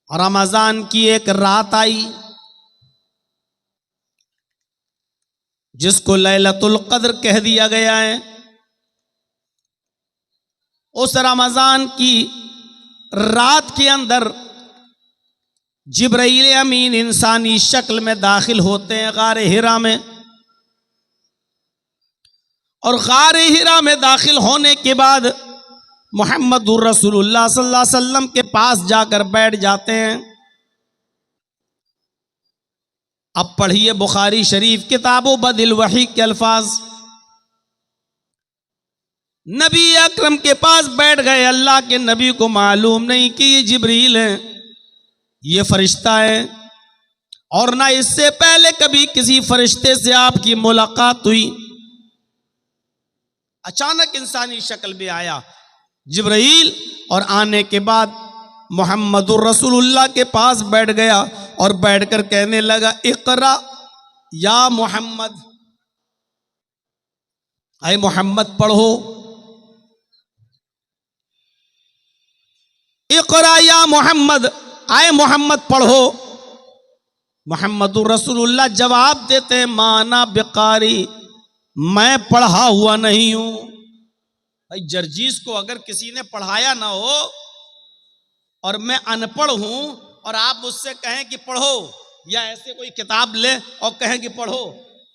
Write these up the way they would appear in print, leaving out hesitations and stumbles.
रमजान की एक रात आई जिसको लैलतुल क़द्र कह दिया गया है। उस रमजान की रात के अंदर जिब्राइल अमीन इंसानी शक्ल में दाखिल होते हैं गार हिरा में, और गार हिरा में दाखिल होने के बाद मुहम्मदुर रसूलुल्लाह सल्लल्लाहु अलैहि वसल्लम के पास जाकर बैठ जाते हैं। अब पढ़िए बुखारी शरीफ किताबो बदिल वही के अल्फाज। नबी अकरम के पास बैठ गए। अल्लाह के नबी को मालूम नहीं कि ये जिब्रील है, ये फरिश्ता है, और ना इससे पहले कभी किसी फरिश्ते से आपकी मुलाकात हुई। अचानक इंसानी शक्ल में आया जिब्राइल, और आने के बाद मुहम्मदुर रसूलुल्लाह के पास बैठ गया और बैठकर कहने लगा, इक़रा या मोहम्मद, आए मोहम्मद पढ़ो। इक़रा या मोहम्मद, आए मोहम्मद पढ़ो। मुहम्मदुर रसूलुल्लाह जवाब देते हैं, माना बिकारी, मैं पढ़ा हुआ नहीं हूं। भाई जर्जीस को अगर किसी ने पढ़ाया ना हो और मैं अनपढ़ हूं और आप मुझसे कहें कि पढ़ो, या ऐसे कोई किताब ले और कहें कि पढ़ो,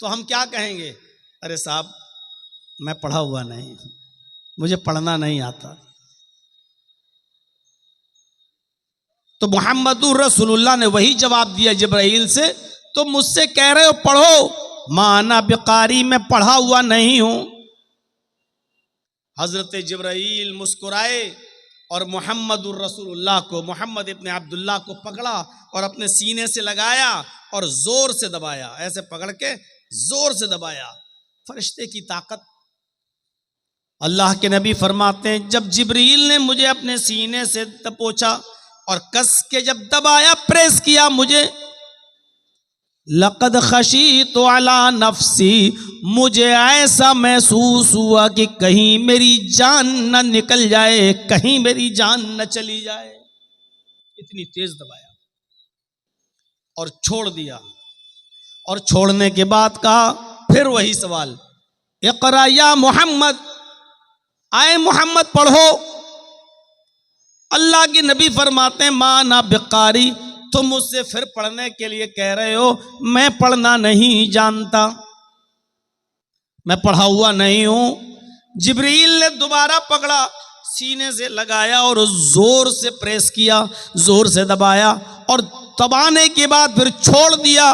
तो हम क्या कहेंगे? अरे साहब मैं पढ़ा हुआ नहीं, मुझे पढ़ना नहीं आता। तो मुहम्मदुर रसूलुल्लाह ने वही जवाब दिया जिब्राइल से, तो मुझसे कह रहे हो पढ़ो, माना बिकारी, मैं पढ़ा हुआ नहीं हूं। हजरत जिब्राइल मुस्कुराए और मुहम्मदुर रसूलुल्लाह को, मोहम्मद इब्ने अब्दुल्लाह को पकड़ा और अपने सीने से लगाया और जोर से दबाया, ऐसे पकड़ के जोर से दबाया। फरिश्ते की ताकत। अल्लाह के नबी फरमाते हैं, जब जिब्रील ने मुझे अपने सीने से दबोचा और कस के जब दबाया, प्रेस किया मुझे, लक़द खशीतु अला नफ्सी, मुझे ऐसा महसूस हुआ कि कहीं मेरी जान न निकल जाए, कहीं मेरी जान न चली जाए। इतनी तेज दबाया और छोड़ दिया, और छोड़ने के बाद कहा फिर वही सवाल, इक़रा या मोहम्मद, आए मोहम्मद पढ़ो। अल्लाह के नबी फरमाते हैं, माना बिकारी, तुम मुझसे फिर पढ़ने के लिए कह रहे हो, मैं पढ़ना नहीं जानता, मैं पढ़ा हुआ नहीं हूं। जिब्रील ने दोबारा पकड़ा, सीने से लगाया और जोर से प्रेस किया, जोर से दबाया, और दबाने के बाद फिर छोड़ दिया।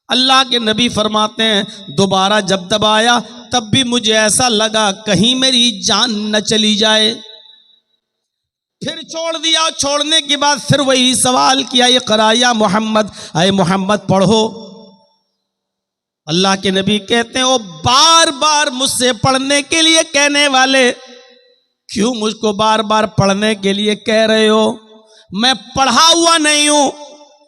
अल्लाह के नबी फरमाते हैं, दोबारा जब दबाया तब भी मुझे ऐसा लगा कहीं मेरी जान न चली जाए। फिर छोड़ दिया, छोड़ने के बाद फिर वही सवाल किया, इक़रा या मोहम्मद, आए मोहम्मद पढ़ो। अल्लाह के नबी कहते हैं, ओ बार बार मुझसे पढ़ने के लिए कहने वाले, क्यों मुझको बार बार पढ़ने के लिए कह रहे हो? मैं पढ़ा हुआ नहीं हूं।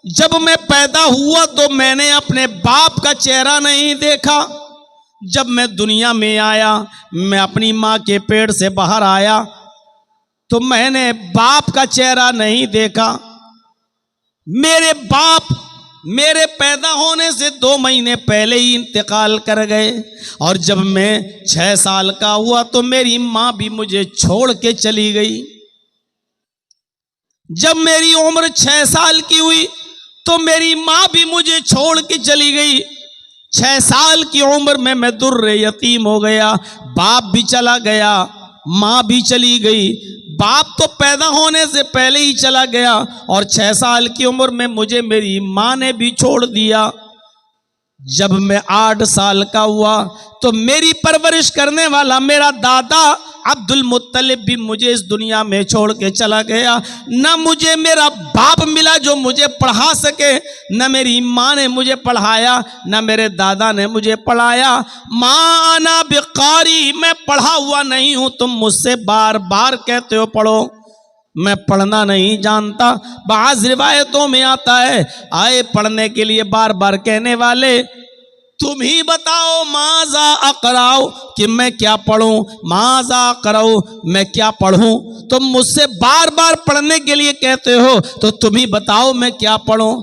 जब मैं पैदा हुआ तो मैंने अपने बाप का चेहरा नहीं देखा। जब मैं दुनिया में आया, मैं अपनी माँ के पेट से बाहर आया तो मैंने बाप का चेहरा नहीं देखा। मेरे बाप मेरे पैदा होने से 2 महीने पहले ही इंतकाल कर गए, और जब मैं 6 साल का हुआ तो मेरी माँ भी मुझे छोड़ के चली गई। जब मेरी उम्र 6 साल की हुई तो मेरी माँ भी मुझे छोड़ के चली गई। 6 साल की उम्र में मैं दुर्रे यतीम हो गया, बाप भी चला गया, माँ भी चली गई। बाप तो पैदा होने से पहले ही चला गया, और 6 साल की उम्र में मुझे मेरी माँ ने भी छोड़ दिया। जब मैं 8 साल का हुआ तो मेरी परवरिश करने वाला मेरा दादा अब्दुल मुत्तलिब भी मुझे इस दुनिया में छोड़ के चला गया। न मुझे मेरा बाप मिला जो मुझे पढ़ा सके, न मेरी माँ ने मुझे पढ़ाया, न मेरे दादा ने मुझे पढ़ाया। माना बिकारी, मैं पढ़ा हुआ नहीं हूँ। तुम मुझसे बार बार कहते हो पढ़ो, मैं पढ़ना नहीं जानता। बाज़ रिवायतों में आता है, आए पढ़ने के लिए बार बार कहने वाले तुम ही बताओ माजा अकराओ कि मैं क्या पढ़ूं, माजा कराओ मैं क्या पढ़ूं। तुम मुझसे बार बार पढ़ने के लिए कहते हो तो तुम ही बताओ मैं क्या पढ़ूं।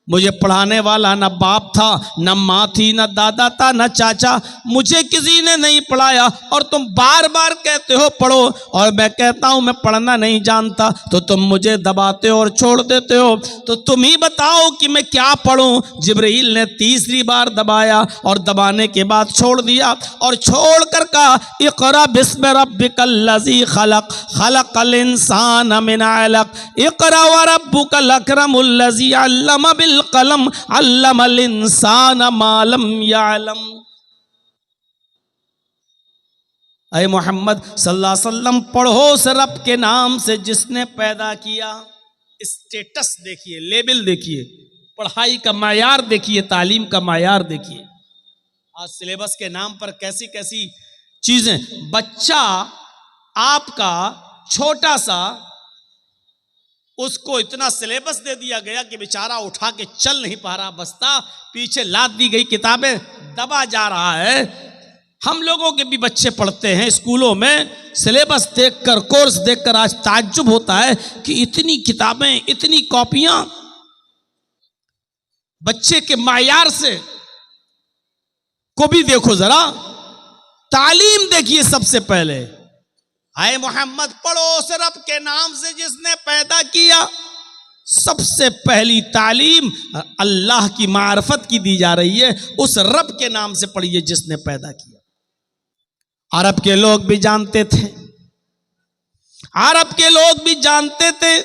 मुझे पढ़ाने वाला न बाप था, न माँ थी, न दादा था, न चाचा, मुझे किसी ने नहीं पढ़ाया और तुम बार बार कहते हो पढ़ो और मैं कहता हूँ मैं पढ़ना नहीं जानता तो तुम मुझे दबाते हो और छोड़ देते हो। तो तुम ही बताओ कि मैं क्या पढ़ूं। जिब्रील ने तीसरी बार दबाया और दबाने के बाद छोड़ दिया और छोड़ कर कहा इक़रा बिस्मि रब्बिकल लज़ी खलक़ खलक़ल इंसान मिन अलक़ इक़रा व रब्बुकल अकरमुल लज़ी अल्लम बिल कलम अल्लमल इंसान मा लम यअलम। ऐ मोहम्मद सल्लल्लाहु अलैहि वसल्लम पढ़ो उस रब के नाम से जिसने पैदा किया। स्टेटस देखिए, लेवल देखिए, पढ़ाई का मायार देखिए, तालीम का मायार देखिए। आज सिलेबस के नाम पर कैसी कैसी चीजें। बच्चा आपका छोटा सा, उसको इतना सिलेबस दे दिया गया कि बेचारा उठा के चल नहीं पा रहा, बस्ता पीछे लाद दी गई, किताबें दबा जा रहा है। हम लोगों के भी बच्चे पढ़ते हैं स्कूलों में, सिलेबस देखकर, कोर्स देखकर आज ताज्जुब होता है कि इतनी किताबें, इतनी कॉपियां। बच्चे के मायार से को भी देखो जरा, तालीम देखिए सबसे पहले। आए मोहम्मद पढ़ो उस रब के नाम से जिसने पैदा किया। सबसे पहली तालीम अल्लाह की मार्फत की दी जा रही है, उस रब के नाम से पढ़िए जिसने पैदा किया। अरब के लोग भी जानते थे, अरब के लोग भी जानते थे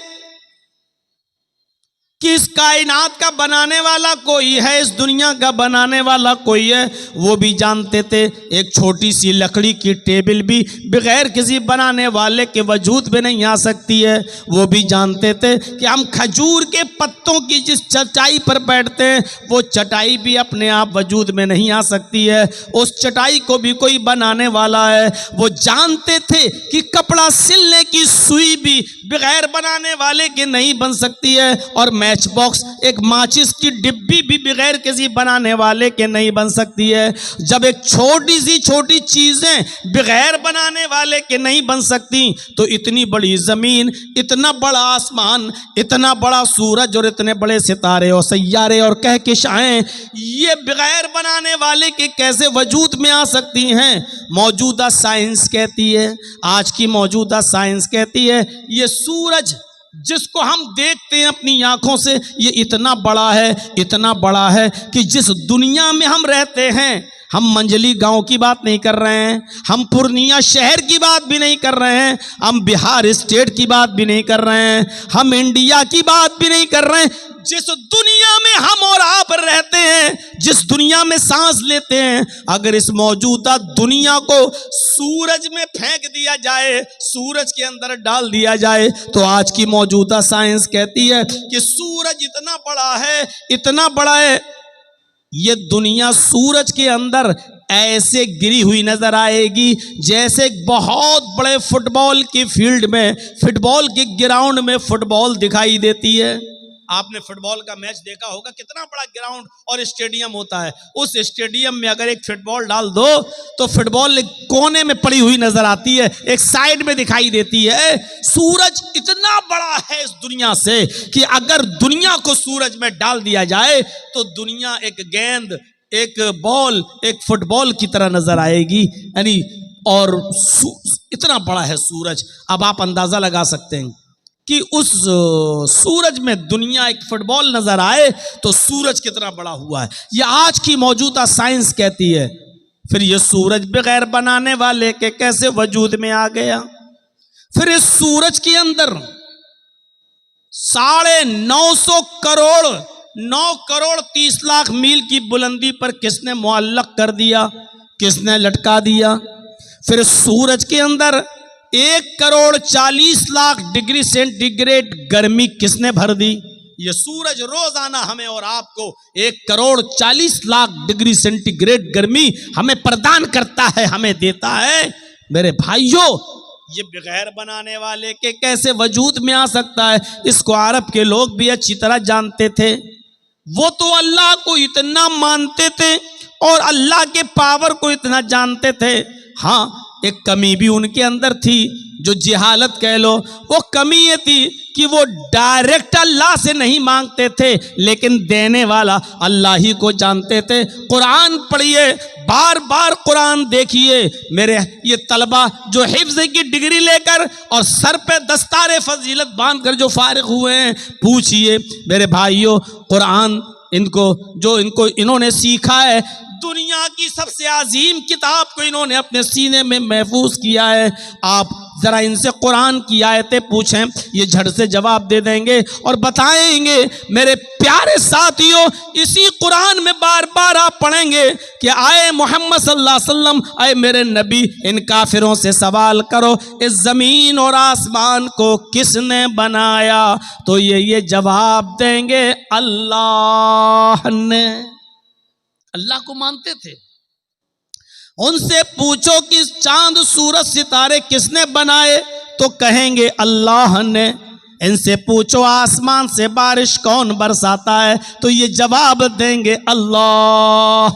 कि इस कायनात का बनाने वाला कोई है, इस दुनिया का बनाने वाला कोई है। वो भी जानते थे एक छोटी सी लकड़ी की टेबल भी बगैर किसी बनाने वाले के वजूद में नहीं आ सकती है। वो भी जानते थे कि हम खजूर के पत्तों की जिस चटाई पर बैठते हैं वो चटाई भी अपने आप वजूद में नहीं आ सकती है, उस चटाई को भी कोई बनाने वाला है। वो जानते थे कि कपड़ा सिलने की सुई भी बगैर बनाने वाले के नहीं बन सकती है, और मैच बॉक्स, एक माचिस की डिब्बी भी बगैर किसी बनाने वाले के नहीं बन सकती है। जब एक छोटी सी छोटी चीजें बगैर बनाने वाले के नहीं बन सकती तो इतनी बड़ी जमीन, इतना बड़ा आसमान, इतना बड़ा सूरज और इतने बड़े सितारे और सैयारे और कहकशाएं, ये बगैर बनाने वाले के कैसे वजूद में आ सकती हैं। मौजूदा साइंस कहती है, आज की मौजूदा साइंस कहती है ये सूरज जिसको हम देखते हैं अपनी आंखों से, ये इतना बड़ा है, इतना बड़ा है कि जिस दुनिया में हम रहते हैं, हम मंजली गांव की बात नहीं कर रहे हैं, हम पूर्णिया शहर की बात भी नहीं कर रहे हैं, हम बिहार स्टेट की बात भी नहीं कर रहे हैं, हम इंडिया की बात भी नहीं कर रहे हैं। जिस दुनिया में हम और आप रहते हैं, जिस दुनिया में सांस लेते हैं, अगर इस मौजूदा दुनिया को सूरज में फेंक दिया जाए, सूरज के अंदर डाल दिया जाए, तो आज की मौजूदा साइंस कहती है कि सूरज इतना बड़ा है, इतना बड़ा है, ये दुनिया सूरज के अंदर ऐसे गिरी हुई नजर आएगी जैसे बहुत बड़े फुटबॉल की फील्ड में, फुटबॉल के ग्राउंड में फुटबॉल दिखाई देती है। आपने फुटबॉल का मैच देखा होगा, कितना बड़ा ग्राउंड और स्टेडियम होता है। उस स्टेडियम में अगर एक फुटबॉल डाल दो तो फुटबॉल एक कोने में पड़ी हुई नजर आती है, एक साइड में दिखाई देती है। सूरज इतना बड़ा है इस दुनिया से कि अगर दुनिया को सूरज में डाल दिया जाए तो दुनिया एक गेंद, एक बॉल, एक फुटबॉल की तरह नजर आएगी, यानी और इतना बड़ा है सूरज। अब आप अंदाजा लगा सकते हैं कि उस सूरज में दुनिया एक फुटबॉल नजर आए तो सूरज कितना बड़ा हुआ है। यह आज की मौजूदा साइंस कहती है। फिर यह सूरज बगैर बनाने वाले के कैसे वजूद में आ गया। फिर इस सूरज के अंदर 950 करोड़ 9 करोड़ 30 लाख मील की बुलंदी पर किसने मुअल्लक कर दिया, किसने लटका दिया। फिर सूरज के अंदर 1 करोड़ 40 लाख डिग्री सेंटीग्रेड गर्मी किसने भर दी। ये सूरज रोजाना हमें और आपको 1 करोड़ 40 लाख डिग्री सेंटीग्रेड गर्मी हमें प्रदान करता है, हमें देता है। मेरे भाइयों, ये बगैर बनाने वाले के कैसे वजूद में आ सकता है। इसको अरब के लोग भी अच्छी तरह जानते थे। वो तो अल्लाह को इतना मानते थे और अल्लाह के पावर को इतना जानते थे। हाँ, एक कमी भी उनके अंदर थी, जो जिहालत कह लो, वो कमी ये थी कि वो डायरेक्ट अल्लाह से नहीं मांगते थे, लेकिन देने वाला अल्लाह ही को जानते थे। कुरान पढ़िए, बार बार कुरान देखिए। मेरे ये तलबा जो हिफ्ज़ की डिग्री लेकर और सर पे दस्तारे फजीलत बांधकर जो फारिग हुए हैं, पूछिए मेरे भाइयों, कुरान इनको इन्होंने सीखा है, दुनिया की सबसे अजीम किताब को इन्होंने अपने सीने में महफूज किया है। आप जरा इनसे कुरान की आयतें पूछें, ये झट से जवाब दे देंगे और बताएंगे। मेरे प्यारे साथियों, इसी कुरान में बार बार आप पढ़ेंगे कि आए मोहम्मद सल्लल्लाहु अलैहि वसल्लम, आए मेरे नबी, इन काफिरों से सवाल करो, इस जमीन और आसमान को किसने बनाया? तो ये जवाब देंगे, अल्लाह ने। अल्लाह को मानते थे। उनसे पूछो कि चांद सूरज सितारे किसने बनाए? तो कहेंगे अल्लाह ने। इनसे पूछो आसमान से बारिश कौन बरसाता है? तो ये जवाब देंगे अल्लाह।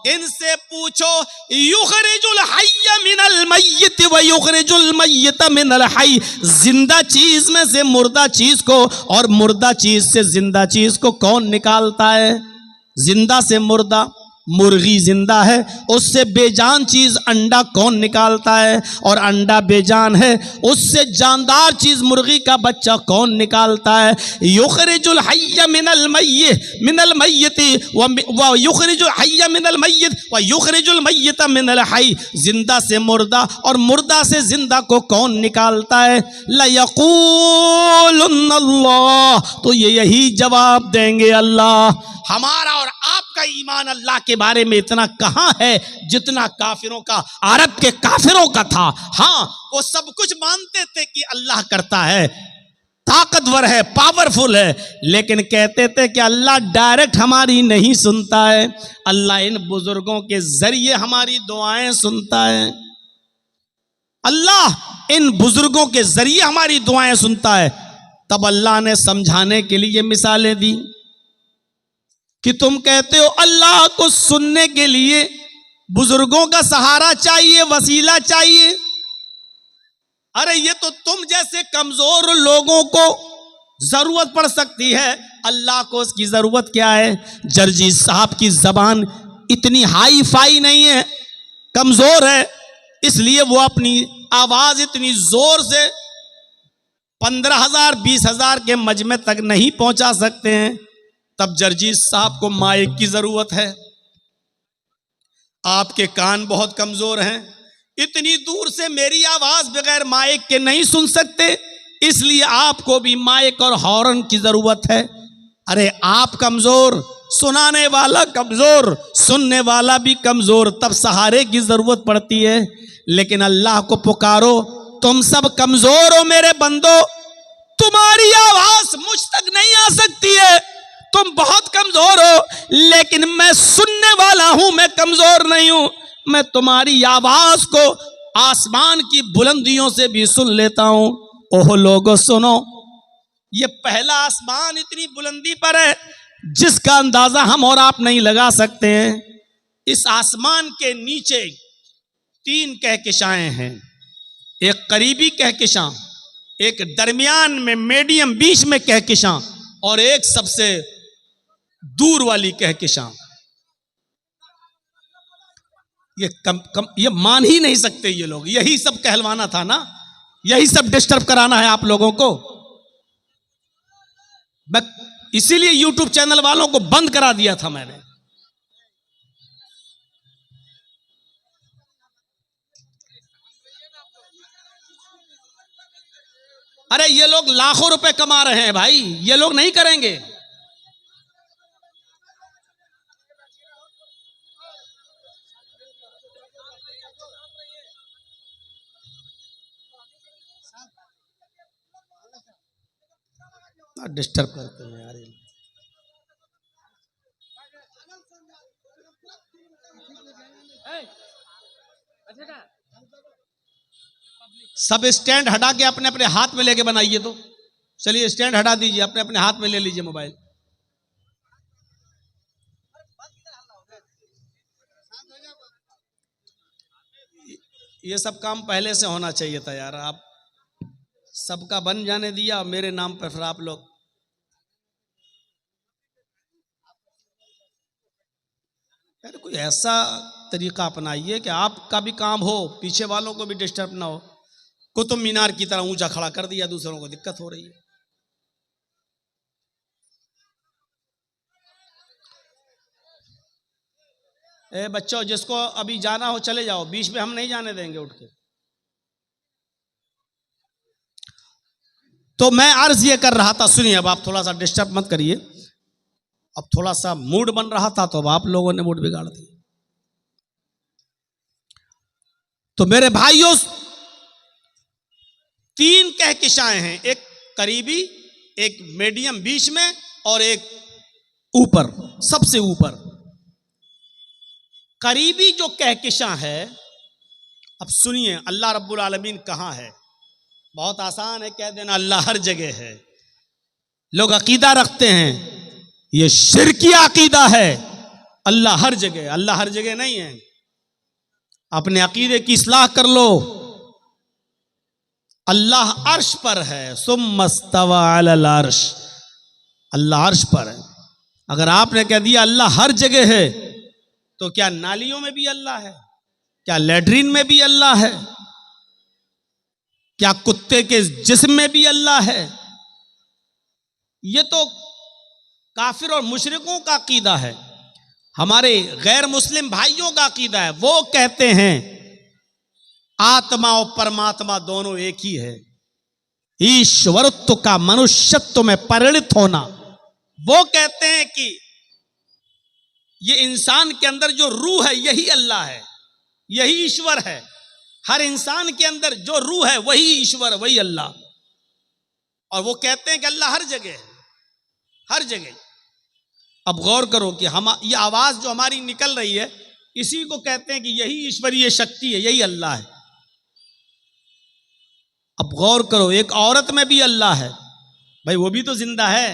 इनसे पूछो युखरिजुल हय्य मिनल मय्यत व युखरिजुल मय्यत मिनल हय्य, जिंदा चीज में से मुर्दा चीज को और मुर्दा चीज से जिंदा चीज को कौन निकालता है? जिंदा से मुर्दा, मुर्गी जिंदा है, उससे बेजान चीज अंडा कौन निकालता है? और अंडा बेजान है, उससे जानदार चीज मुर्गी का बच्चा कौन निकालता है? युखरिजुल हय्य मिनल मय्यति व युखरिजुल हय्य मिनल मय्यत व युखरिजुल मय्यत मिनल हय्य, जिंदा से मुर्दा और मुर्दा से जिंदा को कौन निकालता है? लयक़ूलुन्नल्लाह, तो ये यही जवाब देंगे अल्लाह। हमारा और आपका ईमान अल्लाह के बारे में इतना कहाँ है जितना काफिरों का, अरब के काफिरों का था। हाँ, वो सब कुछ मानते थे कि अल्लाह करता है, ताकतवर है, पावरफुल है, लेकिन कहते थे कि अल्लाह डायरेक्ट हमारी नहीं सुनता है, अल्लाह इन बुजुर्गों के जरिए हमारी दुआएं सुनता है, अल्लाह इन बुजुर्गों के जरिए हमारी दुआएं सुनता है। तब अल्लाह ने समझाने के लिए मिसालें दी कि तुम कहते हो अल्लाह को सुनने के लिए बुजुर्गों का सहारा चाहिए, वसीला चाहिए। अरे ये तो तुम जैसे कमजोर लोगों को जरूरत पड़ सकती है, अल्लाह को उसकी जरूरत क्या है? जर्जी साहब की जबान इतनी हाई फाई नहीं है, कमजोर है, इसलिए वो अपनी आवाज इतनी जोर से 15,000 20,000 के मजमे तक नहीं पहुंचा सकते हैं। तब जर्जीस साहब को माइक की जरूरत है। आपके कान बहुत कमजोर हैं, इतनी दूर से मेरी आवाज बगैर माइक के नहीं सुन सकते, इसलिए आपको भी माइक और हॉर्न की जरूरत है। अरे आप कमजोर, सुनाने वाला कमजोर, सुनने वाला भी कमजोर, तब सहारे की जरूरत पड़ती है। लेकिन अल्लाह को पुकारो, तुम सब कमजोर हो मेरे बंदो, तुम्हारी आवाज मुझ तक नहीं आ सकती है, तुम बहुत कमजोर हो, लेकिन मैं सुनने वाला हूं, मैं कमजोर नहीं हूं, मैं तुम्हारी आवाज को आसमान की बुलंदियों से भी सुन लेता हूं। ओह लोगो सुनो, ये पहला आसमान इतनी बुलंदी पर है जिसका अंदाजा हम और आप नहीं लगा सकते हैं। इस आसमान के नीचे 3 कहकशाएं हैं, एक करीबी कहकशां, एक दरमियान में मीडियम बीच में कहकशां और एक सबसे दूर वाली कहकशां। ये मान ही नहीं सकते ये लोग। यही सब कहलवाना था ना, यही सब डिस्टर्ब कराना है आप लोगों को। मैं इसीलिए यूट्यूब चैनल वालों को बंद करा दिया था मैंने। अरे ये लोग लाखों रुपए कमा रहे हैं भाई, ये लोग नहीं करेंगे। डिस्टर्ब करते हैं यार। सब स्टैंड हटा के अपने अपने हाथ में लेके बनाइए। तो चलिए स्टैंड हटा दीजिए, अपने अपने हाथ में ले लीजिए मोबाइल। ये सब काम पहले से होना चाहिए था यार। आप सबका बन जाने दिया मेरे नाम पर, फिर आप लोग यार कोई ऐसा तरीका अपनाइए कि आपका भी काम हो, पीछे वालों को भी डिस्टर्ब ना हो। कुतुब मीनार की तरह ऊंचा खड़ा कर दिया, दूसरों को दिक्कत हो रही है। ए बच्चों, जिसको अभी जाना हो चले जाओ, बीच में हम नहीं जाने देंगे उठ के। तो मैं अर्ज ये कर रहा था, सुनिए अब, आप थोड़ा सा डिस्टर्ब मत करिए। अब थोड़ा सा मूड बन रहा था तो अब आप लोगों ने मूड बिगाड़ दिया। तो मेरे भाइयों, 3 कहकशाएं हैं, एक करीबी, एक मीडियम बीच में, और एक ऊपर, सबसे ऊपर। करीबी जो कहकशा है, अब सुनिए अल्लाह रब्बुल आलमीन कहां है। बहुत आसान है कह देना अल्लाह हर जगह है। लोग अकीदा रखते हैं, ये शिरकी अकीदा है, अल्लाह हर जगह। अल्लाह हर जगह नहीं है। अपने अकीदे की इस्लाह कर लो। अल्लाह अर्श पर है, सुम्मस्तवा अलल अर्श, अल्लाह अर्श पर है। अगर आपने कह दिया अल्लाह हर जगह है, तो क्या नालियों में भी अल्लाह है? क्या लैट्रिन में भी अल्लाह है? क्या कुत्ते के जिस्म में भी अल्लाह है? ये तो काफिर और मुशरिकों का अकीदा है। हमारे गैर मुस्लिम भाइयों का अकीदा है। वो कहते हैं आत्मा और परमात्मा दोनों एक ही है। ईश्वरत्व का मनुष्यत्व में परिणित होना। वो कहते हैं कि ये इंसान के अंदर जो रूह है यही अल्लाह है, यही ईश्वर है। हर इंसान के अंदर जो रूह है वही ईश्वर, वही अल्लाह। और वो कहते हैं कि अल्लाह हर जगह है, हर जगह। अब गौर करो कि हम, ये आवाज जो हमारी निकल रही है, इसी को कहते हैं कि यही ईश्वरीय शक्ति है, यही अल्लाह है। अब गौर करो, एक औरत में भी अल्लाह है भाई, वो भी तो जिंदा है।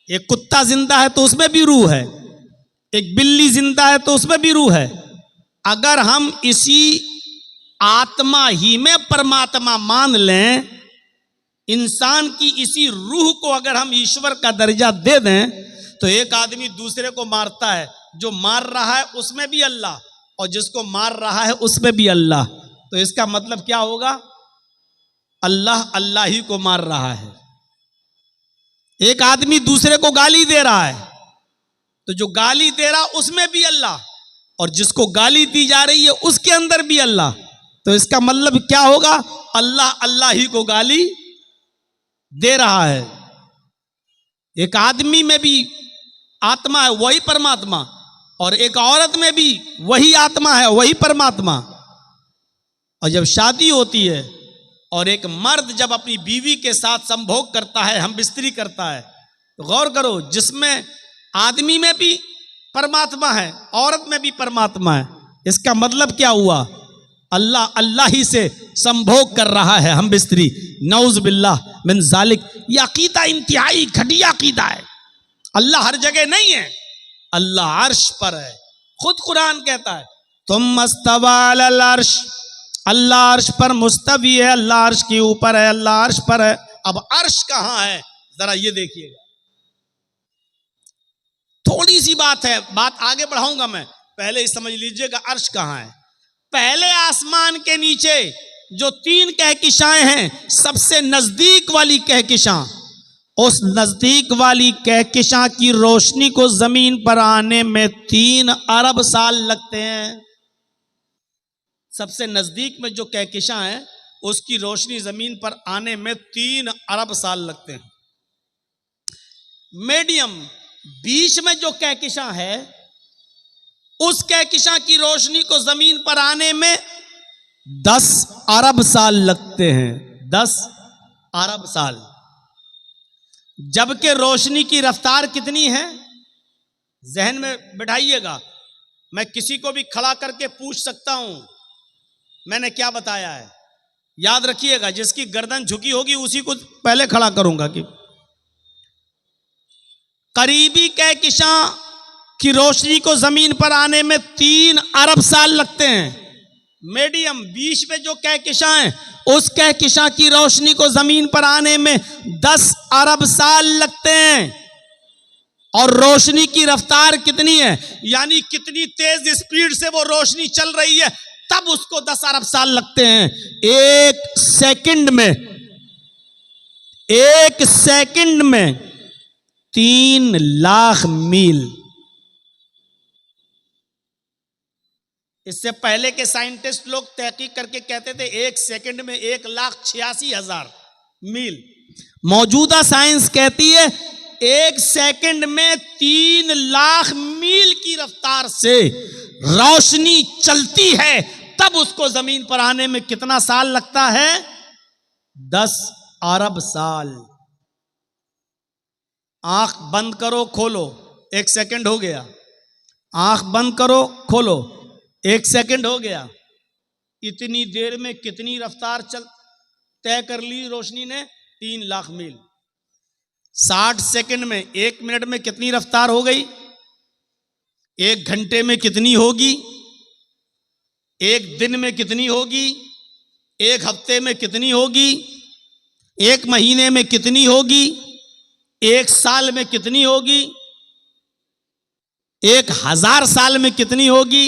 एक कुत्ता जिंदा है तो उसमें भी रूह है, एक बिल्ली जिंदा है तो उसमें भी रूह है। अगर हम इसी आत्मा ही में परमात्मा मान लें, इंसान की इसी रूह को अगर हम ईश्वर का दर्जा दे दें, तो एक आदमी दूसरे को मारता है, जो मार रहा है उसमें भी अल्लाह, और जिसको मार रहा है उसमें भी अल्लाह। तो इसका मतलब क्या होगा? अल्लाह अल्लाह ही को मार रहा है। एक आदमी दूसरे को गाली दे रहा है, तो जो गाली दे रहा उसमें भी अल्लाह, और जिसको गाली दी जा रही है उसके अंदर भी अल्लाह। तो इसका मतलब क्या होगा? अल्लाह अल्लाह ही को गाली दे रहा है। एक आदमी में भी आत्मा है, वही परमात्मा, और एक औरत में भी वही आत्मा है, वही परमात्मा। और जब शादी होती है और एक मर्द जब अपनी बीवी के साथ संभोग करता है, हम बिस्तरी करता है, तो गौर करो, जिसमें आदमी में भी परमात्मा है, औरत में भी परमात्मा है। इसका मतलब क्या हुआ? अल्लाह अल्लाह ही से संभोग कर रहा है, हम बिस्तरी। नौज बिल्लाह मिन जालिक। ये अकीदा इंतहाई घटिया अकीदा है। अल्लाह हर जगह नहीं है, अल्लाह अर्श पर है। खुद कुरान कहता है तुम मस्तवा अलल अर्श, अल्लाह अर्श पर मुस्तवी है, अल्लाह अर्श के ऊपर है, अल्लाह अर्श पर है। अब अर्श कहां है, जरा ये देखिएगा। थोड़ी सी बात है, बात आगे बढ़ाऊंगा मैं, पहले ही समझ लीजिएगा अर्श कहां है। पहले आसमान के नीचे जो 3 कहकशाएं हैं, सबसे नजदीक वाली कहकशा, उस नजदीक वाली कहकशा की रोशनी को जमीन पर आने में 3 अरब साल लगते हैं। सबसे नजदीक में जो कहकशा है, उसकी रोशनी जमीन पर आने में 3 अरब साल लगते हैं। मीडियम बीच में जो कहकशा है, उस कहकशा की रोशनी को जमीन पर आने में 10 अरब साल लगते हैं। 10 अरब साल। जबकि रोशनी की रफ्तार कितनी है, जहन में बिठाइएगा। मैं किसी को भी खड़ा करके पूछ सकता हूं मैंने क्या बताया है, याद रखिएगा। जिसकी गर्दन झुकी होगी उसी को पहले खड़ा करूंगा कि करीबी कहकशा की रोशनी को जमीन पर आने में 3 अरब साल लगते हैं। मीडियम बीच में जो कहकशां है, उस कहकशां की रोशनी को जमीन पर आने में 10 अरब साल लगते हैं। और रोशनी की रफ्तार कितनी है, यानी कितनी तेज स्पीड से वो रोशनी चल रही है, तब उसको 10 अरब साल लगते हैं। एक सेकंड में 3 लाख मील। इससे पहले के साइंटिस्ट लोग तहकीक करके कहते थे 1 सेकंड में 1,86,000 मील। मौजूदा साइंस कहती है 1 सेकंड में 3 लाख मील की रफ्तार से रोशनी चलती है, तब उसको जमीन पर आने में कितना साल लगता है? 10 अरब साल। आंख बंद करो खोलो, 1 सेकंड हो गया। आंख बंद करो खोलो, 1 सेकंड हो गया। इतनी देर में कितनी रफ्तार तय कर ली रोशनी ने? 3 लाख मील। 60 सेकंड में, 1 मिनट में कितनी रफ्तार हो गई? 1 घंटे में कितनी होगी? 1 दिन में कितनी होगी? 1 हफ्ते में कितनी होगी? 1 महीने में कितनी होगी? 1 साल में कितनी होगी? 1000 साल में कितनी होगी?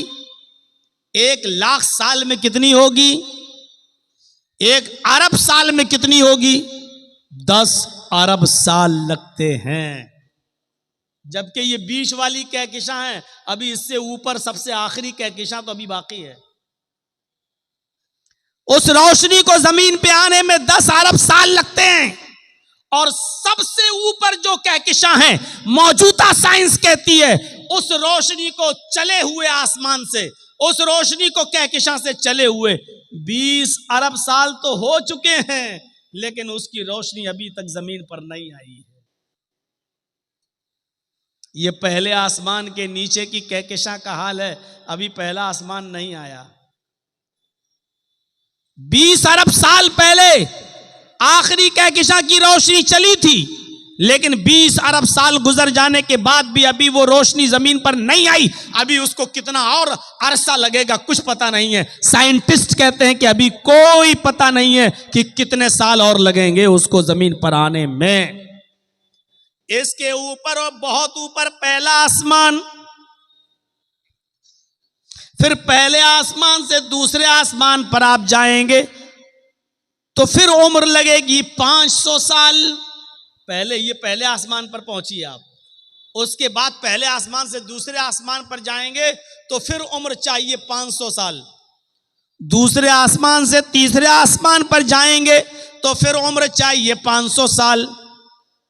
1,00,000 साल में कितनी होगी? 1 अरब साल में कितनी होगी? 10 अरब साल लगते हैं। जबकि ये बीच वाली कहकशां है, अभी इससे ऊपर सबसे आखिरी कहकशां तो अभी बाकी है। उस रोशनी को जमीन पे आने में 10 अरब साल लगते हैं। और सबसे ऊपर जो कहकशां है, मौजूदा साइंस कहती है उस रोशनी को चले हुए आसमान से, उस रोशनी को कहकशां से चले हुए 20 अरब साल तो हो चुके हैं, लेकिन उसकी रोशनी अभी तक जमीन पर नहीं आई है। ये पहले आसमान के नीचे की कहकशां का हाल है, अभी पहला आसमान नहीं आया। 20 अरब साल पहले आखिरी कहकशां की रोशनी चली थी, लेकिन 20 अरब साल गुजर जाने के बाद भी अभी वो रोशनी जमीन पर नहीं आई। अभी उसको कितना और अरसा लगेगा कुछ पता नहीं है। साइंटिस्ट कहते हैं कि अभी कोई पता नहीं है कि कितने साल और लगेंगे उसको जमीन पर आने में। इसके ऊपर और बहुत ऊपर पहला आसमान, फिर पहले आसमान से दूसरे आसमान पर आप जाएंगे तो फिर उम्र लगेगी 500 साल। पहले आसमान पर पहुंचिए आप, उसके बाद पहले आसमान से दूसरे आसमान पर जाएंगे तो फिर उम्र चाहिए 500 साल। दूसरे आसमान से तीसरे आसमान पर जाएंगे तो फिर उम्र चाहिए 500 साल।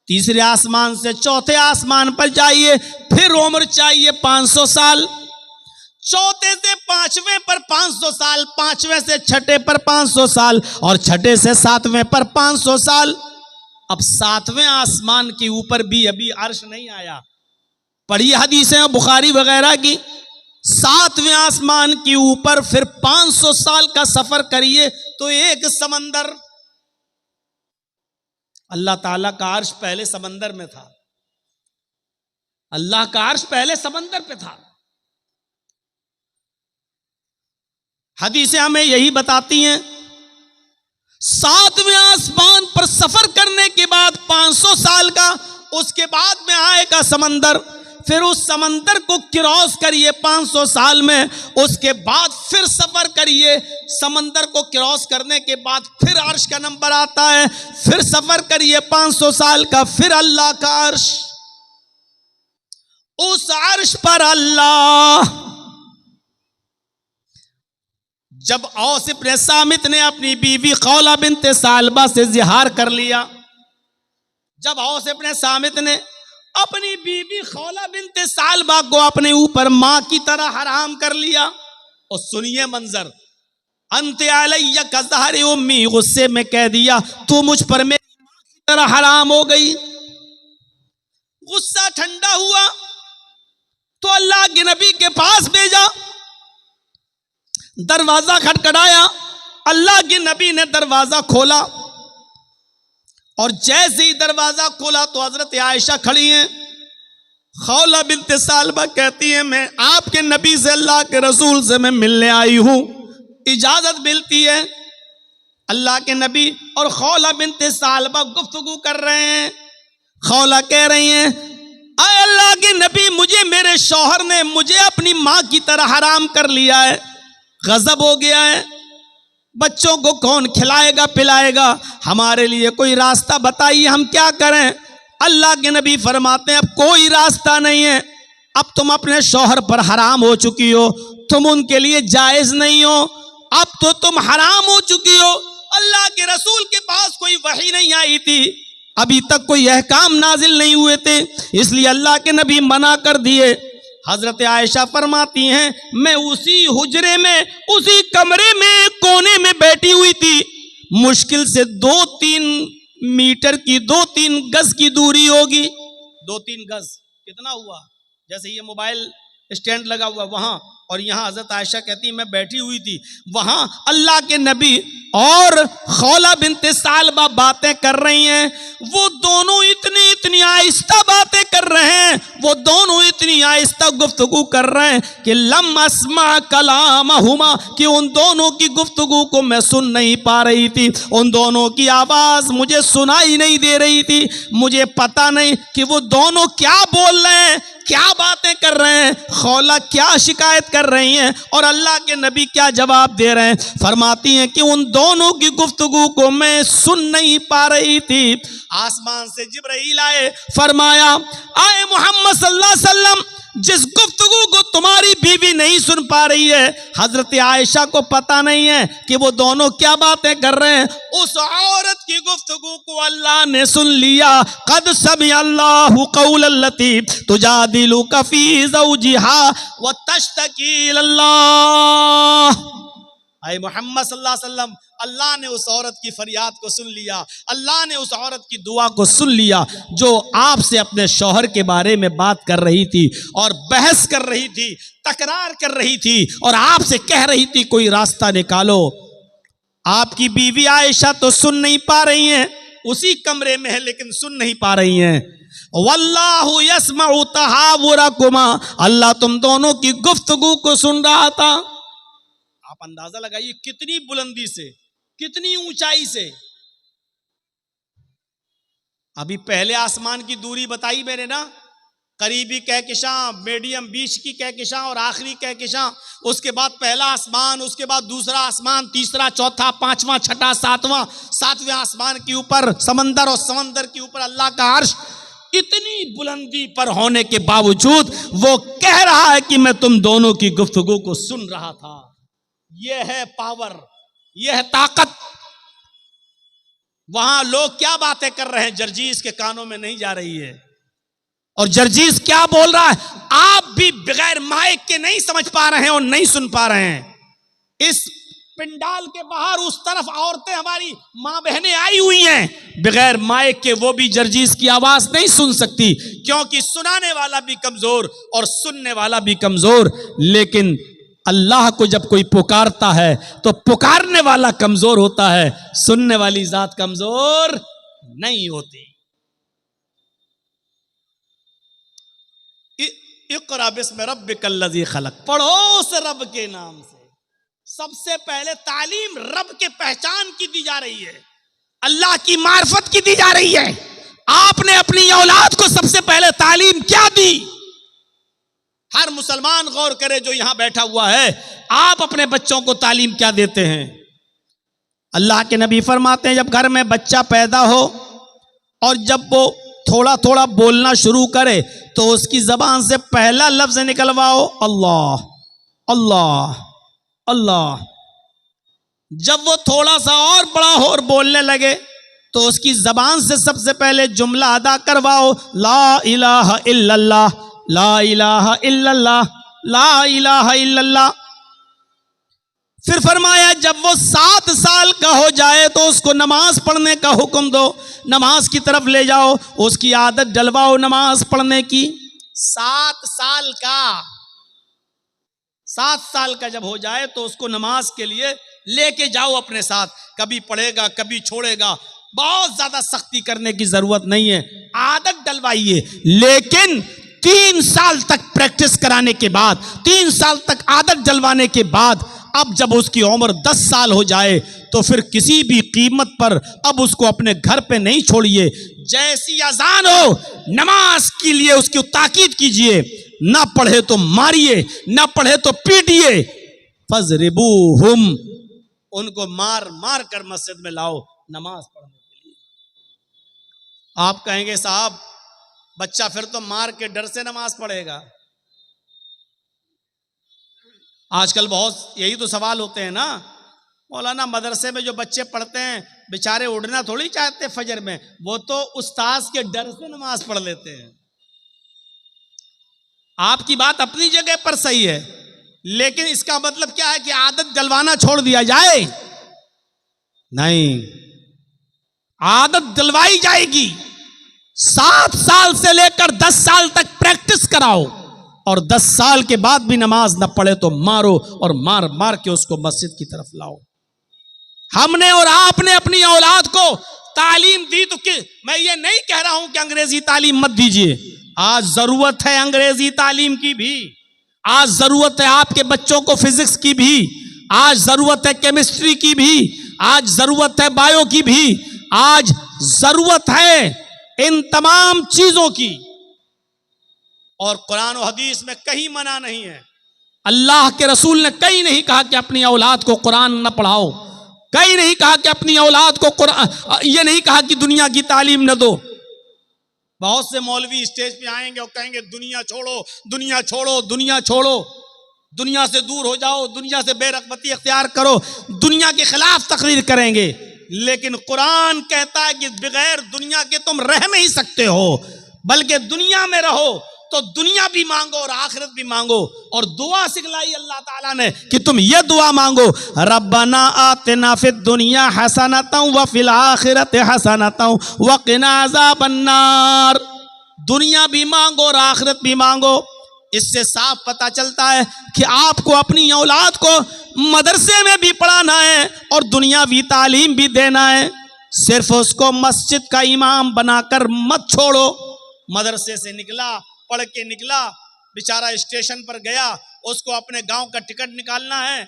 तीसरे आसमान से चौथे आसमान पर जाइए, फिर उम्र चाहिए 500 साल। चौथे से पांचवें पर 500 साल, पांचवें से छठे पर 500 साल, और छठे से सातवें पर 500 साल। अब सातवें आसमान के ऊपर भी अभी अर्श नहीं आया। पढ़िए हदीसें बुखारी वगैरह की, सातवें आसमान के ऊपर फिर 500 साल का सफर करिए तो एक समंदर। अल्लाह ताला का अर्श पहले समंदर में था, अल्लाह का अर्श पहले समंदर पे था। हदीसें हमें यही बताती हैं, सातवें आसमान पर सफर करने के बाद 500 साल का, उसके बाद में आएगा समंदर। फिर उस समंदर को क्रॉस करिए 500 साल में, उसके बाद फिर सफर करिए। समंदर को क्रॉस करने के बाद फिर अर्श का नंबर आता है, फिर सफर करिए 500 साल का, फिर अल्लाह का अर्श। उस अर्श पर अल्लाह, जब औस इब्न सामित ने अपनी बीवी खौला बिन्ते सालबा से जिहार कर लिया, जब औस इब्न सामित ने अपनी बीवी खौला बिन्ते सालबा को अपने ऊपर मां की तरह हराम कर लिया, और सुनिए मंजर, अंते अलैया का ज़हर उम्मी, गुस्से में कह दिया तू मुझ पर मेरी मां की तरह हराम हो गई। गुस्सा ठंडा हुआ तो अल्लाह के नबी के पास भेजा, दरवाजा खटखटाया, अल्लाह के नबी ने दरवाजा खोला, और जैसे ही दरवाजा खोला तो हजरत आयशा खड़ी हैं। खौला बिन्ते सालबा कहती है मैं आपके नबी से, अल्लाह के रसूल से मैं मिलने आई हूं। इजाजत मिलती है। अल्लाह के नबी और खौला बिनते सालबा गुफ्तगू कर रहे हैं। खौला कह रही हैं, आए अल्लाह के नबी, मुझे मेरे शौहर ने मुझे अपनी माँ की तरह हराम कर लिया है, गजब हो गया है, बच्चों को कौन खिलाएगा पिलाएगा, हमारे लिए कोई रास्ता बताइए, हम क्या करें। अल्लाह के नबी फरमाते हैं, अब कोई रास्ता नहीं है, अब तुम अपने शौहर पर हराम हो चुकी हो, तुम उनके लिए जायज नहीं हो, अब तो तुम हराम हो चुकी हो। अल्लाह के रसूल के पास कोई वही नहीं आई थी, अभी तक कोई अहकाम नाजिल नहीं हुए थे, इसलिए अल्लाह के नबी मना कर दिए। हजरत आयशा फरमाती हैं, मैं उसी हुजरे में, उसी कमरे में कोने में बैठी हुई थी, मुश्किल से 2-3 मीटर की 2-3 गज की दूरी होगी। 2-3 गज कितना हुआ, जैसे ये मोबाइल स्टैंड लगा हुआ वहां, और यहां हजरत आयशा कहती मैं बैठी हुई थी, वहां अल्लाह के नबी और खौला बिनते सालबा बातें कर रही हैं। वो दोनों इतनी आहिस्ता बातें कर रहे हैं, वो दोनों इतनी आहिस्ता गुफ्तगू कर रहे हैं कि लम अस्मा कलामहुमा, कि उन दोनों की गुफ्तगू को मैं सुन नहीं पा रही थी, उन दोनों की आवाज मुझे सुनाई नहीं दे रही थी, मुझे पता नहीं कि वो दोनों क्या बोल रहे हैं, क्या बातें कर रहे हैं, खौला क्या शिकायत कर रही हैं और अल्लाह के नबी क्या जवाब दे रहे हैं। फरमाती हैं कि उन दोनों की गुफ्तगू को मैं सुन नहीं पा रही थी। आसमान से जिब्राइल आए, फरमाया, आए मोहम्मद सल्लल्लाहु अलैहि वसल्लम, जिस गुफ्तगू को तुम्हारी बीवी नहीं सुन पा रही है, हजरत आयशा को पता नहीं है कि वो दोनों क्या बातें कर रहे हैं, उस औरत की गुफ्तगू को अल्लाह ने सुन लिया। कद समिअल्लाहु कौलल्लती तुजादिलुका फी ज़ौजिहा व तश्तकी इलल्लाह। आए मोहम्मद सल्लल्लाहु अलैहि वसल्लम, अल्लाह ने उस औरत की फरियाद को सुन लिया, अल्लाह ने उस औरत की दुआ को सुन लिया जो आपसे अपने शौहर के बारे में बात कर रही थी और बहस कर रही थी, तकरार कर रही थी और आपसे कह रही थी कोई रास्ता निकालो। आपकी बीवी आयशा तो सुन नहीं पा रही हैं, उसी कमरे में है लेकिन सुन नहीं पा रही हैं। वल्लाहु यस्मउ तहावुरकुमा, अल्लाह तुम दोनों की गुफ्तगू को सुन रहा था। आप अंदाजा लगाइए कितनी बुलंदी से, कितनी ऊंचाई से। अभी पहले आसमान की दूरी बताई मैंने ना, करीबी कहकशां, मीडियम बीच की कहकशां और आखिरी कहकशां, उसके बाद पहला आसमान, उसके बाद दूसरा आसमान, तीसरा, चौथा, पांचवा, छठा, सातवें आसमान के ऊपर समंदर और समंदर के ऊपर अल्लाह का अर्श। इतनी बुलंदी पर होने के बावजूद वो कह रहा है कि मैं तुम दोनों की गुफ्तगू को सुन रहा था। यह है पावर, यह है ताकत। वहां लोग क्या बातें कर रहे हैं, जर्जीस के कानों में नहीं जा रही है। और जर्जीस क्या बोल रहा है, आप भी बगैर माइक के नहीं समझ पा रहे हैं और नहीं सुन पा रहे हैं। इस पिंडाल के बाहर उस तरफ औरतें, हमारी मां बहनें आई हुई हैं, बगैर माइक के वो भी जर्जीस की आवाज नहीं सुन सकती, क्योंकि सुनाने वाला भी कमजोर और सुनने वाला भी कमजोर। लेकिन अल्लाह को जब कोई पुकारता है तो पुकारने वाला कमजोर होता है, सुनने वाली जात कमजोर नहीं होती। इक़रा बिस्मि रब्बिकल्लज़ी खलक़, पढ़ो उस रब के नाम से। सबसे पहले तालीम रब के पहचान की दी जा रही है, अल्लाह की मार्फत की दी जा रही है। आपने अपनी औलाद को सबसे पहले तालीम क्या दी? हर मुसलमान गौर करे जो यहां बैठा हुआ है, आप अपने बच्चों को तालीम क्या देते हैं? अल्लाह के नबी फरमाते हैं, जब घर में बच्चा पैदा हो और जब वो थोड़ा थोड़ा बोलना शुरू करे तो उसकी जबान से पहला लफ्ज निकलवाओ, अल्लाह अल्लाह अल्लाह। जब वो थोड़ा सा और बड़ा हो और बोलने लगे तो उसकी जबान से सबसे पहले जुमला अदा करवाओ, ला इलाहा इल्लल्लाह, ला इलाहा इल्लल्लाह, ला इलाहा इल्लल्लाह। फिर फरमाया जब वो 7 साल का हो जाए तो उसको नमाज पढ़ने का हुक्म दो, नमाज की तरफ ले जाओ, उसकी आदत डलवाओ नमाज पढ़ने की। 7 साल का जब हो जाए तो उसको नमाज के लिए लेके जाओ अपने साथ, कभी पढ़ेगा कभी छोड़ेगा। बहुत ज्यादा सख्ती करने की जरूरत नहीं है, आदत डलवाइए। लेकिन 3 साल तक प्रैक्टिस कराने के बाद, 3 साल तक आदत डलवाने के बाद अब जब उसकी उम्र 10 साल हो जाए तो फिर किसी भी कीमत पर अब उसको अपने घर पे नहीं छोड़िए। जैसी अजान हो नमाज के लिए उसकी ताकीद कीजिए, ना पढ़े तो मारिए, ना पढ़े तो पीटिए। फजरिबूहुम, उनको मार मार कर मस्जिद में लाओ नमाज पढ़ने के लिए। आप कहेंगे साहब बच्चा फिर तो मार के डर से नमाज पढ़ेगा। आजकल बहुत यही तो सवाल होते हैं ना, मौलाना मदरसे में जो बच्चे पढ़ते हैं बेचारे उड़ना थोड़ी चाहते फजर में, वो तो उस्ताद के डर से नमाज पढ़ लेते हैं। आपकी बात अपनी जगह पर सही है, लेकिन इसका मतलब क्या है कि आदत डलवाना छोड़ दिया जाए? नहीं, आदत डलवाई जाएगी। 7 साल से लेकर 10 साल तक प्रैक्टिस कराओ और 10 साल के बाद भी नमाज न पढ़े तो मारो और मार मार के उसको मस्जिद की तरफ लाओ। हमने और आपने अपनी औलाद को तालीम दी तो मैं ये नहीं कह रहा हूं कि अंग्रेजी तालीम मत दीजिए। आज जरूरत है अंग्रेजी तालीम की भी, आज जरूरत है आपके बच्चों को फिजिक्स की भी, आज जरूरत है केमिस्ट्री की भी, आज जरूरत है बायो की भी, आज जरूरत है इन तमाम चीजों की। और कुरान और हदीस में कहीं मना नहीं है, अल्लाह के रसूल ने कहीं नहीं कहा कि अपनी औलाद को कुरान न पढ़ाओ, कहीं नहीं कहा कि अपनी औलाद को कुरान, ये नहीं कहा कि दुनिया की तालीम न दो। बहुत से मौलवी स्टेज पे आएंगे और कहेंगे दुनिया छोड़ो, दुनिया छोड़ो, दुनिया छोड़ो, दुनिया से दूर हो जाओ, दुनिया से बेरगबती इख्तियार करो, दुनिया के खिलाफ तकरीर करेंगे। लेकिन कुरान कहता है कि बगैर दुनिया के तुम रह नहीं सकते हो, बल्कि दुनिया में रहो तो दुनिया भी मांगो और आखिरत भी मांगो। और दुआ सिखलाई अल्लाह ताला ने कि तुम ये दुआ मांगो, रब्बना आतिना फिद दुनिया हसनतन व फिल आखिरति हसनतन व क़िना अज़ाबन्नार। दुनिया भी मांगो और आखिरत भी मांगो। इससे साफ पता चलता है कि आपको अपनी औलाद को मदरसे में भी पढ़ाना है और दुनियावी तालीम भी देना है। सिर्फ उसको मस्जिद का इमाम बनाकर मत छोड़ो। मदरसे से निकला, पढ़ के निकला, बेचारा स्टेशन पर गया, उसको अपने गांव का टिकट निकालना है,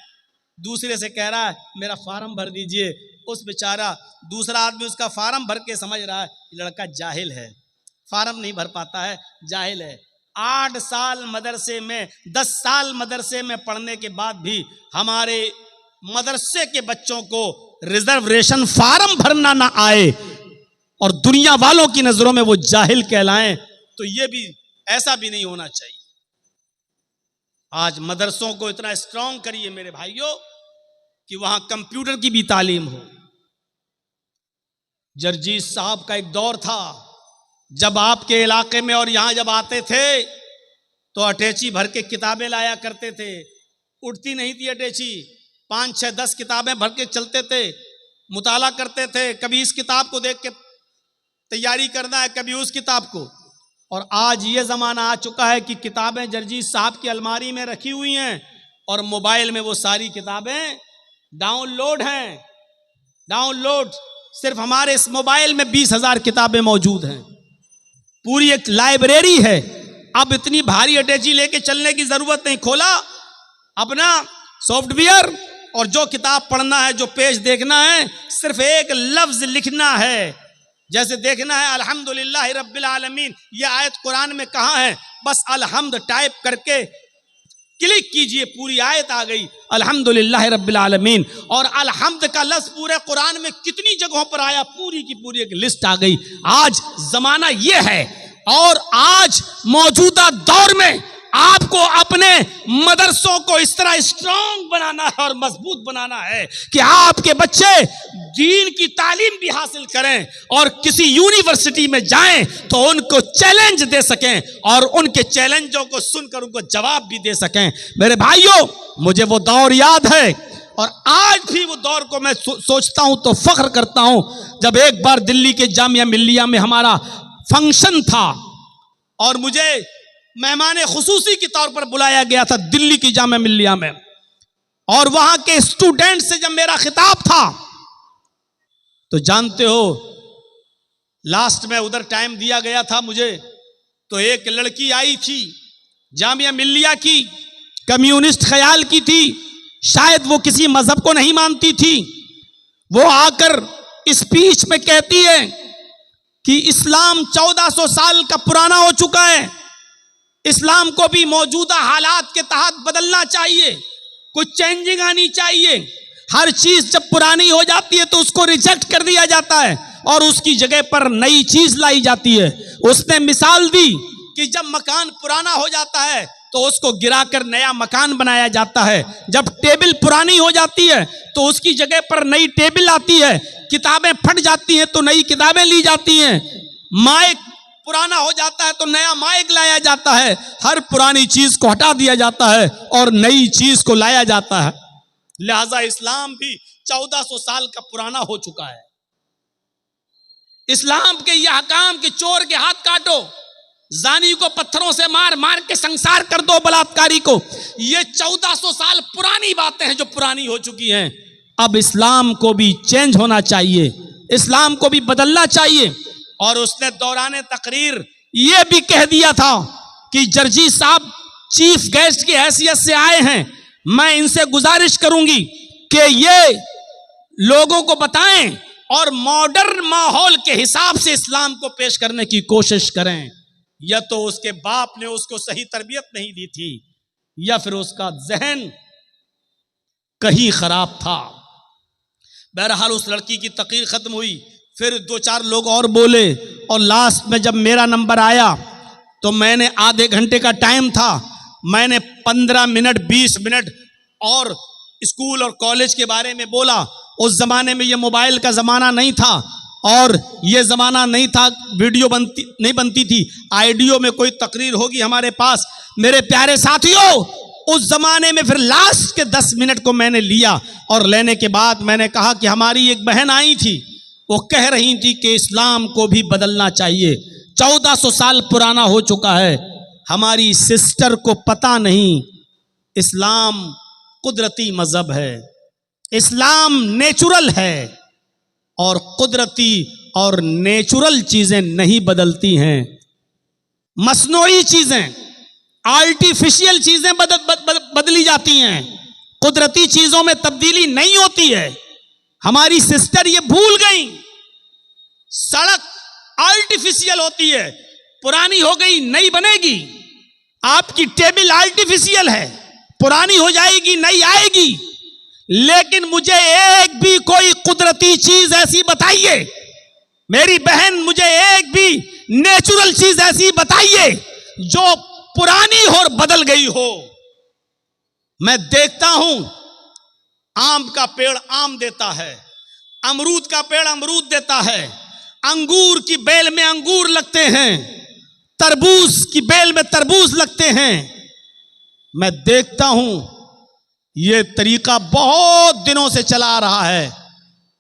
दूसरे से कह रहा है मेरा फार्म भर दीजिए। उस बेचारा दूसरा आदमी उसका फार्म भर के समझ रहा है लड़का जाहिल है, फार्म नहीं भर पाता है, जाहिल है। 8 साल मदरसे में, 10 साल मदरसे में पढ़ने के बाद भी हमारे मदरसे के बच्चों को रिजर्वेशन फार्म भरना ना आए और दुनिया वालों की नजरों में वो जाहिल कहलाएं, तो ये भी, ऐसा भी नहीं होना चाहिए। आज मदरसों को इतना स्ट्रांग करिए मेरे भाइयों कि वहां कंप्यूटर की भी तालीम हो। जरजीत साहब का एक दौर था जब आपके इलाके में और यहां जब आते थे तो अटैची भर के किताबें लाया करते थे। उठती नहीं थी अटैची, 5, 6, 10 किताबें भर के चलते थे, मुताला करते थे। कभी इस किताब को देख के तैयारी करना है, कभी उस किताब को। और आज ये ज़माना आ चुका है कि किताबें जरजीत साहब की अलमारी में रखी हुई हैं और मोबाइल में वो सारी किताबें डाउनलोड हैं। डाउनलोड, सिर्फ हमारे इस मोबाइल में 20,000 किताबें मौजूद हैं, पूरी एक लाइब्रेरी है। अब इतनी भारी अटैची लेके चलने की ज़रूरत नहीं। खोला अपना सॉफ्टवेयर और जो किताब पढ़ना है, जो पेज देखना है, सिर्फ एक लफ्ज़ लिखना है। जैसे देखना है अल्हम्दुलिल्लाह रब्बिल आलमीन, ये आयत कुरान में कहाँ है, बस अलहम्द टाइप करके क्लिक कीजिए, पूरी आयत आ गई अल्हम्दुलिल्लाह रब्बिल आलमीन। और अलहम्द का लफ्ज़ पूरे कुरान में कितनी जगहों पर आया, पूरी की पूरी एक लिस्ट आ गई। आज ज़माना ये है और आज मौजूदा दौर में आपको अपने मदरसों को इस तरह स्ट्रांग बनाना है और मजबूत बनाना है कि आपके बच्चे दीन की तालीम भी हासिल करें और किसी यूनिवर्सिटी में जाएं तो उनको चैलेंज दे सकें और उनके चैलेंजों को सुनकर उनको जवाब भी दे सकें। मेरे भाइयों, मुझे वो दौर याद है और आज भी वो दौर को मैं सोचता हूं तो फख्र करता हूं, जब एक बार दिल्ली के जामिया मिल्लिया में हमारा फंक्शन था और मुझे मेहमान खुसूसी के तौर पर बुलाया गया था दिल्ली की जामिया मिल्लिया में, और वहां के स्टूडेंट से जब मेरा खिताब था तो जानते हो लास्ट में उधर टाइम दिया गया था मुझे, तो एक लड़की आई थी जामिया मिल्लिया की, कम्युनिस्ट ख्याल की थी, शायद वो किसी मजहब को नहीं मानती थी। वो आकर स्पीच में कहती है कि इस्लाम 1400 साल का पुराना हो चुका है, इस्लाम को भी मौजूदा हालात के तहत बदलना चाहिए, कुछ चेंजिंग आनी चाहिए। हर चीज जब पुरानी हो जाती है तो उसको रिजेक्ट कर दिया जाता है और उसकी जगह पर नई चीज लाई जाती है। उसने मिसाल दी कि जब मकान पुराना हो जाता है तो उसको गिराकर नया मकान बनाया जाता है। जब टेबल पुरानी हो जाती है तो उसकी जगह पर नई टेबल आती है। किताबें फट जाती हैं तो नई किताबें ली जाती हैं। माइक पुराना हो जाता है तो नया माइक लाया जाता है। हर पुरानी चीज को हटा दिया जाता है और नई चीज को लाया जाता है। लिहाजा इस्लाम भी 1400 साल का पुराना हो चुका है। इस्लाम के यह हकाम कि चोर के हाथ काटो, जानी को पत्थरों से मार मार के संसार कर दो, बलात्कारी को, ये 1400 साल पुरानी बातें हैं जो पुरानी हो चुकी हैं। अब इस्लाम को भी चेंज होना चाहिए, इस्लाम को भी बदलना चाहिए। और उसने दौरान तकरीर यह भी कह दिया था कि जर्जी साहब चीफ गेस्ट की हैसियत से आए हैं, मैं इनसे गुजारिश करूंगी कि ये लोगों को बताएं और मॉडर्न माहौल के हिसाब से इस्लाम को पेश करने की कोशिश करें। या तो उसके बाप ने उसको सही तरबियत नहीं दी थी या फिर उसका जहन कहीं खराब था। बहरहाल उस लड़की की तकरीर खत्म हुई, फिर 2-4 लोग और बोले और लास्ट में जब मेरा नंबर आया तो मैंने आधे घंटे का टाइम था, मैंने 15 मिनट 20 मिनट और स्कूल और कॉलेज के बारे में बोला। उस जमाने में ये मोबाइल का जमाना नहीं था और ये जमाना नहीं था, वीडियो नहीं बनती थी, आइडियो में कोई तकरीर होगी हमारे पास। मेरे प्यारे साथियों, उस जमाने में फिर लास्ट के 10 मिनट को मैंने लिया और लेने के बाद मैंने कहा कि हमारी एक बहन आई थी, वो कह रही थी कि इस्लाम को भी बदलना चाहिए, 1400 साल पुराना हो चुका है। हमारी सिस्टर को पता नहीं इस्लाम कुदरती मजहब है, इस्लाम नेचुरल है और कुदरती और नेचुरल चीजें नहीं बदलती हैं। मसनूई चीजें, आर्टिफिशियल चीजें बदली जाती हैं, कुदरती चीजों में तब्दीली नहीं होती है। हमारी सिस्टर ये भूल गई, सड़क आर्टिफिशियल होती है, पुरानी हो गई नई बनेगी। आपकी टेबल आर्टिफिशियल है, पुरानी हो जाएगी नई आएगी। लेकिन मुझे एक भी कोई कुदरती चीज ऐसी बताइए, मेरी बहन मुझे एक भी नेचुरल चीज ऐसी बताइए जो पुरानी और बदल गई हो। मैं देखता हूं आम का पेड़ आम देता है, अमरूद का पेड़ अमरूद देता है, अंगूर की बेल में अंगूर लगते हैं, तरबूज की बेल में तरबूज लगते हैं। मैं देखता हूं ये तरीका बहुत दिनों से चला आ रहा है,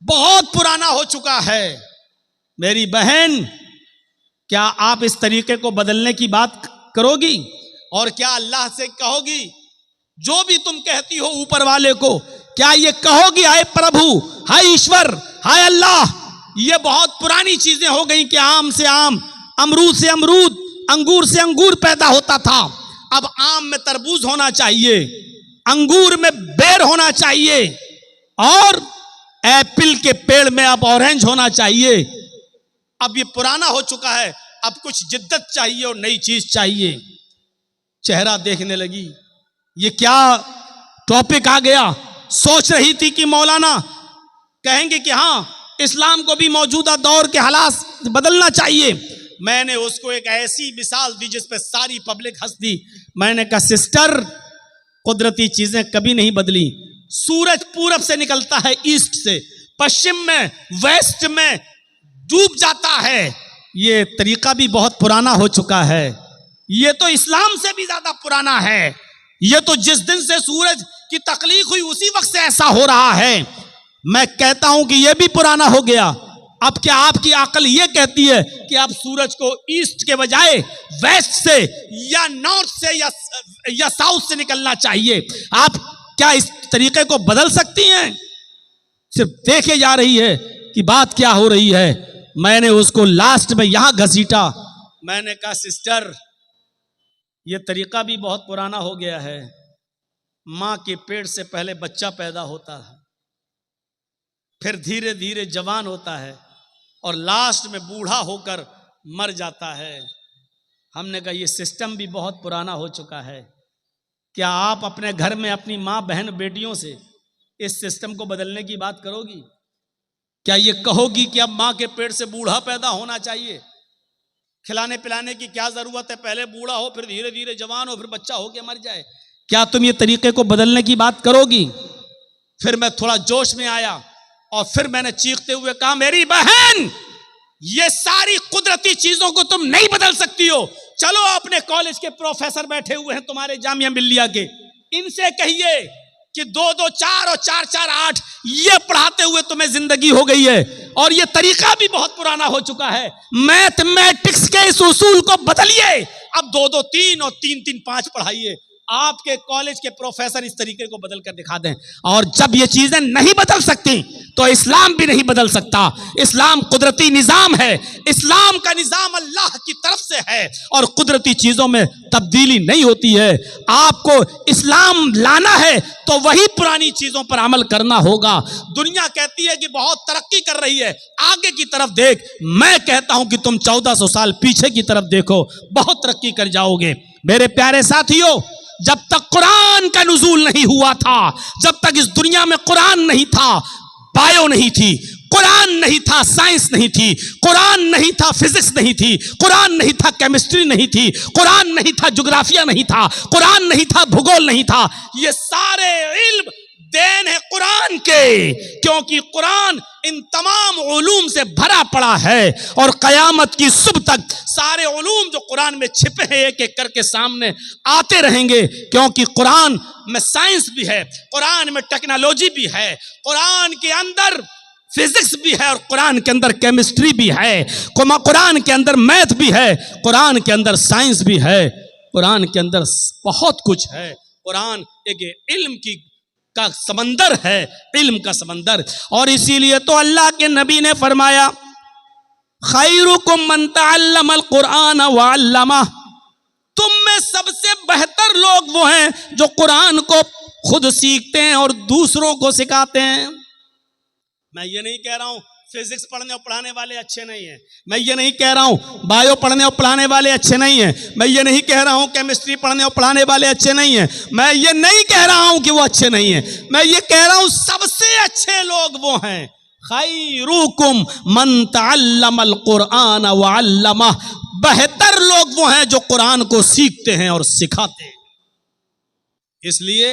बहुत पुराना हो चुका है। मेरी बहन, क्या आप इस तरीके को बदलने की बात करोगी और क्या अल्लाह से कहोगी, जो भी तुम कहती हो ऊपर वाले को, क्या ये कहोगी हाय प्रभु, हाय ईश्वर, हाय अल्लाह, ये बहुत पुरानी चीजें हो गई कि आम से आम, अमरूद से अमरूद, अंगूर से अंगूर पैदा होता था, अब आम में तरबूज होना चाहिए, अंगूर में बेर होना चाहिए और एप्पल के पेड़ में अब ऑरेंज होना चाहिए। अब ये पुराना हो चुका है, अब कुछ जिद्दत चाहिए और नई चीज चाहिए। चेहरा देखने लगी, ये क्या टॉपिक आ गया। सोच रही थी कि मौलाना कहेंगे कि हाँ, इस्लाम को भी मौजूदा दौर के हालात बदलना चाहिए। मैंने उसको एक ऐसी मिसाल दी जिस पे सारी पब्लिक हंस दी। मैंने कहा सिस्टर, कुदरती चीजें कभी नहीं बदली। सूरज पूरब से निकलता है, ईस्ट से, पश्चिम में, वेस्ट में डूब जाता है। ये तरीका भी बहुत पुराना हो चुका है, ये तो इस्लाम से भी ज्यादा पुराना है। ये तो जिस दिन से सूरज की तख्लीक हुई उसी वक्त से ऐसा हो रहा है। मैं कहता हूं कि यह भी पुराना हो गया। अब क्या आपकी अकल यह कहती है कि आप सूरज को ईस्ट के बजाय वेस्ट से या नॉर्थ से या साउथ से निकलना चाहिए? आप क्या इस तरीके को बदल सकती हैं? सिर्फ देखे जा रही है कि बात क्या हो रही है। मैंने उसको लास्ट में यहां घसीटा। मैंने कहा सिस्टर, ये तरीका भी बहुत पुराना हो गया है। मां के पेट से पहले बच्चा पैदा होता है, फिर धीरे धीरे जवान होता है और लास्ट में बूढ़ा होकर मर जाता है। हमने कहा ये सिस्टम भी बहुत पुराना हो चुका है। क्या आप अपने घर में अपनी मां बहन बेटियों से इस सिस्टम को बदलने की बात करोगी? क्या ये कहोगी कि अब मां के पेट से बूढ़ा पैदा होना चाहिए? खिलाने पिलाने की क्या जरूरत है, पहले बूढ़ा हो फिर धीरे धीरे जवान हो फिर बच्चा हो के मर जाए? क्या तुम ये तरीके को बदलने की बात करोगी? फिर मैं थोड़ा जोश में आया और फिर मैंने चीखते हुए कहा, मेरी बहन, ये सारी कुदरती चीजों को तुम नहीं बदल सकती हो। चलो अपने कॉलेज के प्रोफेसर बैठे हुए हैं तुम्हारे जामिया मिल्लिया के, इनसे कहिए कि 2-2 4 और 4-4 8 ये पढ़ाते हुए तुम्हें जिंदगी हो गई है और ये तरीका भी बहुत पुराना हो चुका है। मैथमेटिक्स के इस उसूल को बदलिए, अब 2-2 3 और 3-3 5 पढ़ाइए। आपके कॉलेज के प्रोफेसर इस तरीके को बदल कर दिखा दें। और जब ये चीजें नहीं बदल सकती तो इस्लाम भी नहीं बदल सकता। इस्लाम कुदरती निजाम है, इस्लाम का निजाम अल्लाह की तरफ से है और कुदरती चीजों में तब्दीली नहीं होती है। आपको इस्लाम लाना है तो वही पुरानी चीजों पर अमल करना होगा। दुनिया कहती है कि बहुत तरक्की कर रही है, आगे की तरफ देख। मैं कहता हूं कि तुम 1400 साल पीछे की तरफ देखो, बहुत तरक्की कर जाओगे। मेरे प्यारे साथियों, जब तक कुरान का नुज़ूल नहीं हुआ था, जब तक इस दुनिया में कुरान नहीं था, बायो नहीं थी, कुरान नहीं था, साइंस नहीं थी, कुरान नहीं था, फिजिक्स नहीं थी, कुरान नहीं था, केमिस्ट्री नहीं थी, कुरान नहीं था, ज्योग्राफिया नहीं था, कुरान नहीं था, भूगोल नहीं था। ये सारे इल्म देन है कुरान के, क्योंकि कुरान इन तमाम उलूम से भरा पड़ा है और कयामत की सुबह तक सारे उलूम जो कुरान में छिपे हैं एक एक करके सामने आते रहेंगे। क्योंकि कुरान में साइंस भी है, कुरान में टेक्नोलॉजी भी है, कुरान के अंदर फिजिक्स भी है और कुरान के अंदर केमिस्ट्री भी है, कुरान के अंदर मैथ भी है, कुरान के अंदर साइंस भी है, कुरान के अंदर बहुत कुछ है। कुरान एक इल्म की का समंदर है, इल्म का समंदर। और इसीलिए तो अल्लाह के नबी ने फरमाया, खैरुकुम मन तअल्लमल कुरान व अल्लमा, तुम में सबसे बेहतर लोग वो हैं जो कुरान को खुद सीखते हैं और दूसरों को सिखाते हैं। मैं ये नहीं कह रहा हूं फिजिक्स पढ़ने और पढ़ाने वाले अच्छे नहीं हैं, मैं ये नहीं कह रहा हूं बायो पढ़ने और पढ़ाने वाले अच्छे नहीं हैं, मैं ये नहीं कह रहा हूं केमिस्ट्री पढ़ने और पढ़ाने वाले अच्छे नहीं हैं, मैं ये नहीं कह रहा हूं कि वो अच्छे नहीं हैं, मैं ये कह रहा हूं सबसे अच्छे लोग वो हैं। खैरुकुम मन तअल्लमल कुरान व अल्लमा, बेहतर लोग वो हैं जो कुरान को सीखते हैं और सिखाते हैं। इसलिए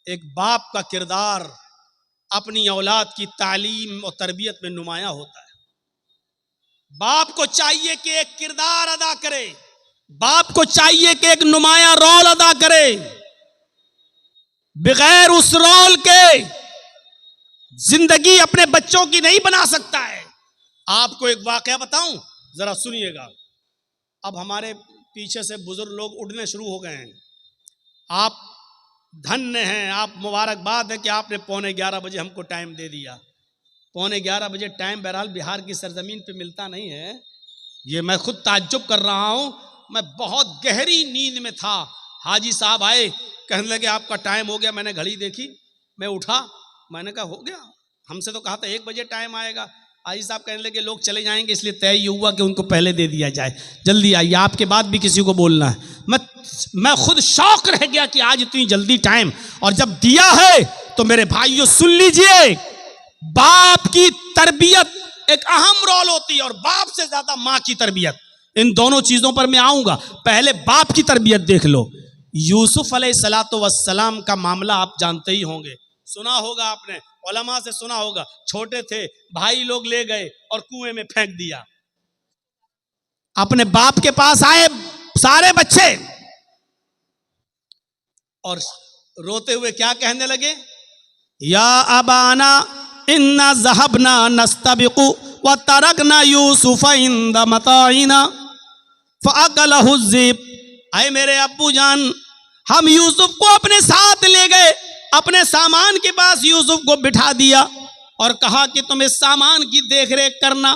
एक बाप का किरदार अपनी औलाद की तालीम और तरबियत में नुमायां होता है। बाप को चाहिए कि एक किरदार अदा करे, बाप को चाहिए कि एक नुमायां रोल अदा करे। बगैर उस रोल के जिंदगी अपने बच्चों की नहीं बना सकता है। आपको एक वाकया बताऊं, जरा सुनिएगा। अब हमारे पीछे से बुजुर्ग लोग उठने शुरू हो गए हैं। आप धन्य हैं, आप मुबारकबाद है कि आपने 11:15 बजे हमको टाइम दे दिया। 11:15 बजे टाइम बहरहाल बिहार की सरजमीन पे मिलता नहीं है, ये मैं खुद ताज्जुब कर रहा हूं। मैं बहुत गहरी नींद में था, हाजी साहब आए, कहने लगे आपका टाइम हो गया। मैंने घड़ी देखी, मैं उठा, मैंने कहा हो गया, हमसे तो कहा था 1 बजे टाइम आएगा। हाजी साहब कहने लगे लोग चले जाएंगे इसलिए तय ये हुआ कि उनको पहले दे दिया जाए, जल्दी आइए, आपके बाद भी किसी को बोलना है। मैं खुद शौक रह गया कि आज इतनी जल्दी टाइम, और जब दिया है तो मेरे भाइयों सुन लीजिए, बाप की तरबियत एक अहम रोल होती है और बाप से ज्यादा मां की तरबियत। इन दोनों चीजों पर मैं आऊंगा, पहले बाप की तरबियत देख लो। यूसुफ अलैहिस्सलातु वस्सलाम का मामला आप जानते ही होंगे, सुना होगा आपने, उलमा से सुना होगा। छोटे थे, भाई लोग ले गए और कुएं में फेंक दिया। अपने बाप के पास आए सारे बच्चे और रोते हुए क्या कहने लगे, या अबाना इन्ना ज़हबना नस्तबिकु व तरकना यूसुफ इंद मताइना फअकलहु ज़िब। आए मेरे अब्बू जान, हम यूसुफ को अपने साथ ले गए, अपने सामान के पास यूसुफ को बिठा दिया और कहा कि तुम इस सामान की देखरेख करना।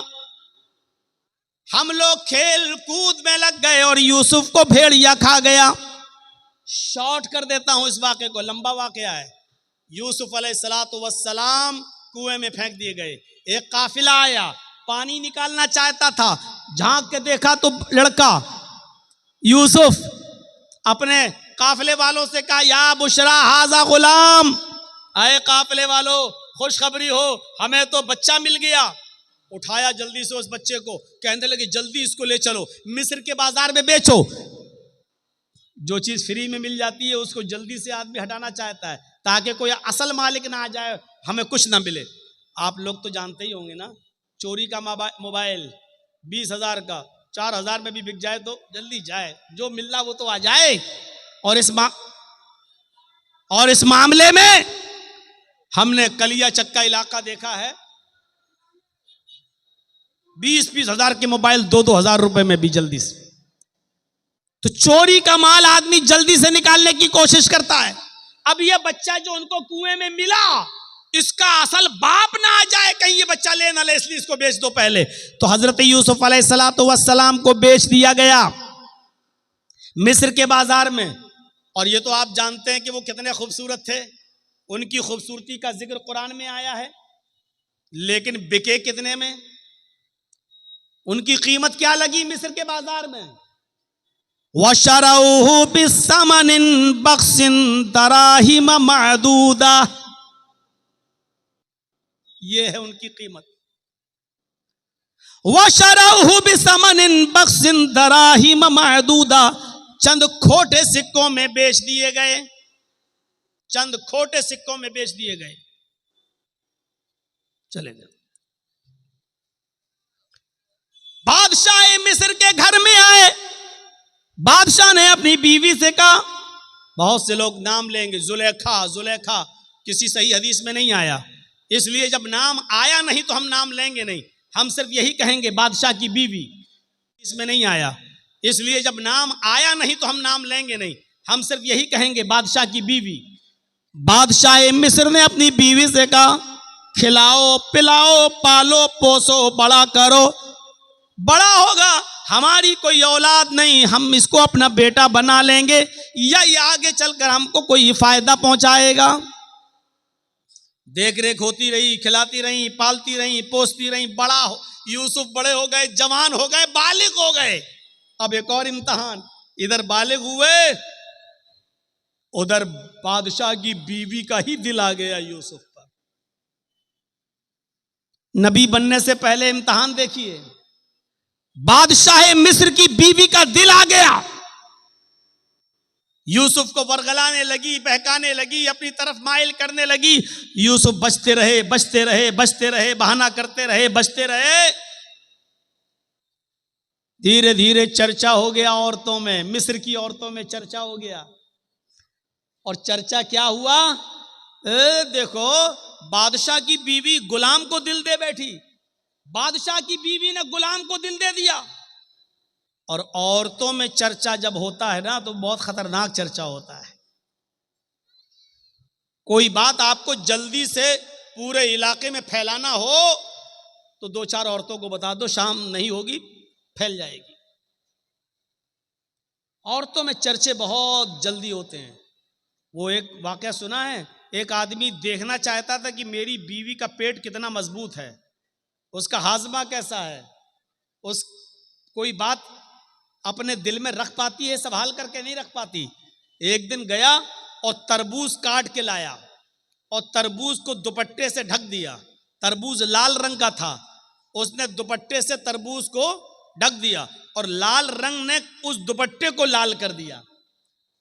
हम लोग खेल कूद में लग गए और यूसुफ को भेड़िया खा गया। शॉर्ट कर देता हूं इस वाक़े को, लंबा वाक़या है। यूसुफ अलैहिस्सलातु वस्सलाम कुएं में फेंक दिए गए। एक काफिला आया, पानी निकालना चाहता था, झांक के देखा तो लड़का यूसुफ अपने काफिले वालों से कहा, या बुशरा हाजा गुलाम, आए काफिले वालों खुशखबरी हो, हमें तो बच्चा मिल गया। उठाया जल्दी से उस बच्चे को, कहने लगे जल्दी इसको ले चलो, मिस्र के बाजार में बेचो। जो चीज फ्री में मिल जाती है उसको जल्दी से आदमी हटाना चाहता है, ताकि कोई असल मालिक ना आ जाए, हमें कुछ ना मिले। आप लोग तो जानते ही होंगे ना, चोरी का मोबाइल 20,000 का 4,000 में भी बिक जाए तो जल्दी जाए, जो मिल रहा वो तो आ जाए। और इस मामले में हमने कलिया चक्का इलाका देखा है, 20-20 हजार के मोबाइल 2-2 हजार रुपए में भी जल्दी से। तो चोरी का माल आदमी जल्दी से निकालने की कोशिश करता है। अब यह बच्चा जो उनको कुएं में मिला, इसका असल बाप ना आ जाए, कहीं ये बच्चा ले ना ले, इसलिए इसको बेच दो पहले। तो हजरत यूसुफ अलैहिस्सलातु वस्सलाम को बेच दिया गया मिस्र के बाजार में। और ये तो आप जानते हैं कि वो कितने खूबसूरत थे, उनकी खूबसूरती का जिक्र कुरान में आया है, लेकिन बिके कितने में, उनकी कीमत क्या लगी मिस्र के बाजार में? वशरऊहु बिस्समनिन बख्सिन दराहिम मअदूदा, ये है उनकी कीमत। वशरऊहु बिस्समनिन बख्सिन दराहिम मअदूदा, चंद खोटे सिक्कों में बेच दिए गए, चंद खोटे सिक्कों में बेच दिए गए। चले गए। बादशाह मिस्र के घर में आए, बादशाह ने अपनी बीवी से कहा, बहुत से लोग नाम लेंगे, जुलेखा जुलेखा, किसी सही हदीस में नहीं आया, इसलिए जब नाम आया नहीं तो हम नाम लेंगे नहीं, हम सिर्फ यही कहेंगे बादशाह की बीवी। इसमें नहीं आया, इसलिए जब नाम आया नहीं तो हम नाम लेंगे नहीं, हम सिर्फ यही कहेंगे बादशाह की बीवी। बादशाह मिस्र ने अपनी बीवी से कहा, खिलाओ पिलाओ पालो पोसो बड़ा करो, बड़ा होगा, हमारी कोई औलाद नहीं, हम इसको अपना बेटा बना लेंगे, या ये आगे चलकर हमको कोई फायदा पहुंचाएगा। देख रेख होती रही, खिलाती रही, पालती रही, पोसती रही, बड़ा हो, यूसुफ बड़े हो गए, जवान हो गए, बालिग हो गए। अब एक और इम्तिहान, इधर बालिग हुए, उधर बादशाह की बीवी का ही दिल आ गया यूसुफ पर। नबी बनने से पहले इम्तिहान देखिए, बादशाह मिस्र की बीवी का दिल आ गया, यूसुफ को वरगलाने लगी, बहकाने लगी, अपनी तरफ माइल करने लगी। यूसुफ बचते रहे, बचते रहे, बचते रहे, बहाना करते रहे, बचते रहे। धीरे धीरे चर्चा हो गया औरतों में, मिस्र की औरतों में चर्चा हो गया। और चर्चा क्या हुआ, देखो बादशाह की बीवी गुलाम को दिल दे बैठी, बादशाह की बीवी ने गुलाम को दिल दे दिया। और औरतों में चर्चा जब होता है ना तो बहुत खतरनाक चर्चा होता है। कोई बात आपको जल्दी से पूरे इलाके में फैलाना हो तो 2-4 औरतों को बता दो, शाम नहीं होगी फैल जाएगी। औरतों में चर्चे बहुत जल्दी होते हैं। वो एक वाकया सुना है, एक आदमी देखना चाहता था कि मेरी बीवी का पेट कितना मजबूत है, उसका हाजमा कैसा है, उस कोई बात अपने दिल में रख पाती है, संभाल करके नहीं रख पाती। एक दिन गया और तरबूज काट के लाया और तरबूज को दुपट्टे से ढक दिया। तरबूज लाल रंग का था, उसने दुपट्टे से तरबूज को ढक दिया और लाल रंग ने उस दुपट्टे को लाल कर दिया।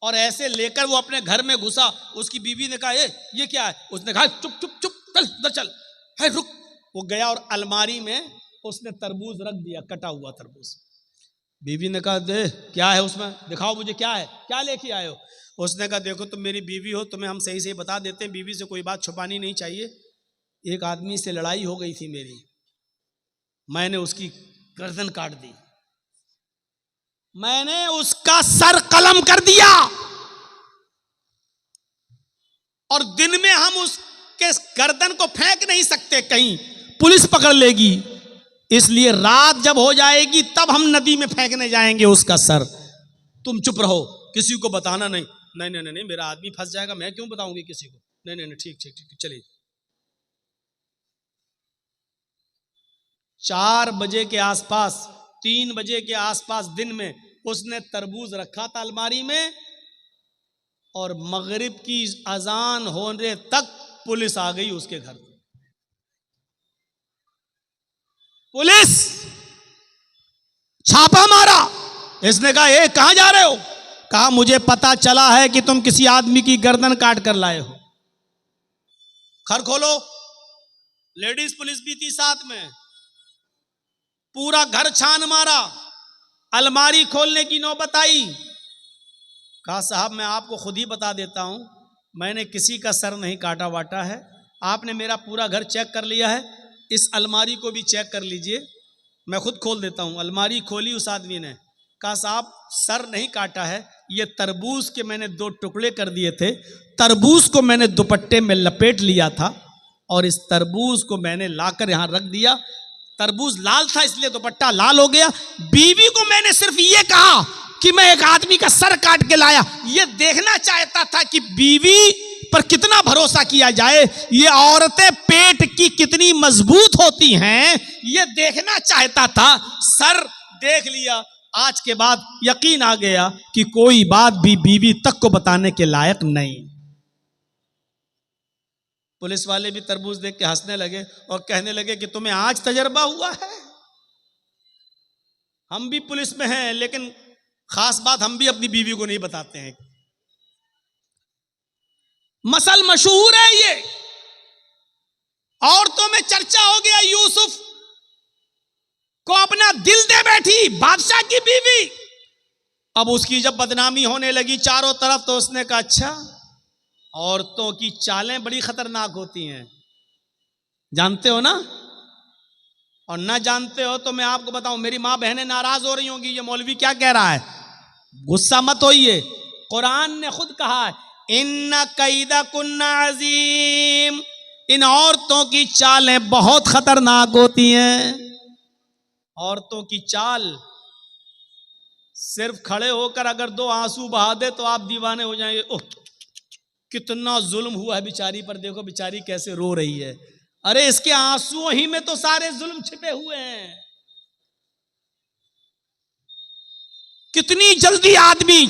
और ऐसे लेकर वो अपने घर में घुसा। उसकी बीवी ने कहा, ये क्या है? उसने कहा, चुप चुप चुप, चल चल, है रुक। वो गया और अलमारी में उसने तरबूज रख दिया, कटा हुआ तरबूज। बीवी ने कहा, दे क्या है उसमें, दिखाओ मुझे क्या है, क्या लेके आए हो? उसने कहा, देखो तुम मेरी बीवी हो, तुम्हें हम सही सही बता देते हैं, बीवी से कोई बात छुपानी नहीं चाहिए। एक आदमी से लड़ाई हो गई थी मेरी, मैंने उसकी गर्दन काट दी, मैंने उसका सर कलम कर दिया। और दिन में हम उसके गर्दन को फेंक नहीं सकते, कहीं पुलिस पकड़ लेगी, इसलिए रात जब हो जाएगी तब हम नदी में फेंकने जाएंगे उसका सर। तुम चुप रहो, किसी को बताना नहीं। नहीं नहीं नहीं, मेरा आदमी फंस जाएगा, मैं क्यों बताऊंगी किसी को। नहीं नहीं नहीं, ठीक ठीक ठीक, चलिए। 4 बजे के आसपास, 3 बजे के आसपास दिन में उसने तरबूज रखा था अलमारी में, और मगरिब की अजान होने तक पुलिस आ गई उसके घर। पुलिस छापा मारा। इसने कहा, ए कहां जा रहे हो? कहा, मुझे पता चला है कि तुम किसी आदमी की गर्दन काट कर लाए हो। घर खोलो। लेडीज पुलिस भी थी साथ में। पूरा घर छान मारा, अलमारी खोलने की नौबत आई। कहा, साहब मैं आपको खुद ही बता देता हूं, मैंने किसी का सर नहीं काटा वाटा है, आपने मेरा पूरा घर चेक कर लिया है, इस अलमारी को भी चेक कर लीजिए, मैं खुद खोल देता हूं। अलमारी खोली उस आदमी ने। कहा, साहब सर नहीं काटा है, ये तरबूज के मैंने 2 टुकड़े कर दिए थे, तरबूज को मैंने दुपट्टे में लपेट लिया था और इस तरबूज को मैंने लाकर यहां रख दिया। तरबूज लाल था इसलिए दुपट्टा लाल हो गया। बीवी को मैंने सिर्फ ये कहा कि मैं एक आदमी का सर काट के लाया। ये देखना चाहता था कि बीवी पर कितना भरोसा किया जाए, ये औरतें पेट की कितनी मजबूत होती हैं, ये देखना चाहता था। सर देख लिया। आज के बाद यकीन आ गया कि कोई बात भी बीवी तक को बताने के लायक नहीं। पुलिस वाले भी तरबूज देख के हंसने लगे और कहने लगे कि तुम्हें आज तजर्बा हुआ है। हम भी पुलिस में हैं, लेकिन खास बात हम भी अपनी बीवी को नहीं बताते हैं। मसल मशहूर है ये, औरतों में चर्चा हो गया। यूसुफ को अपना दिल दे बैठी बादशाह की बीवी। अब उसकी जब बदनामी होने लगी चारों तरफ, तो उसने कहा, अच्छा औरतों की चालें बड़ी खतरनाक होती हैं, जानते हो ना? और ना जानते हो तो मैं आपको बताऊं, मेरी मां बहनें नाराज हो रही होंगी, ये मौलवी क्या कह रहा है, गुस्सा मत होइए। कुरान ने खुद कहा है, इन्ना कैदा कुन्ना अजीम, इन औरतों की चालें बहुत खतरनाक होती हैं। औरतों की चाल, सिर्फ खड़े होकर अगर 2 आंसू बहा दे तो आप दीवाने हो जाएंगे। ओह कितना जुल्म हुआ है बेचारी पर, देखो बेचारी कैसे रो रही है। अरे इसके आंसुओं ही में तो सारे जुल्म छिपे हुए हैं। कितनी जल्दी आदमी,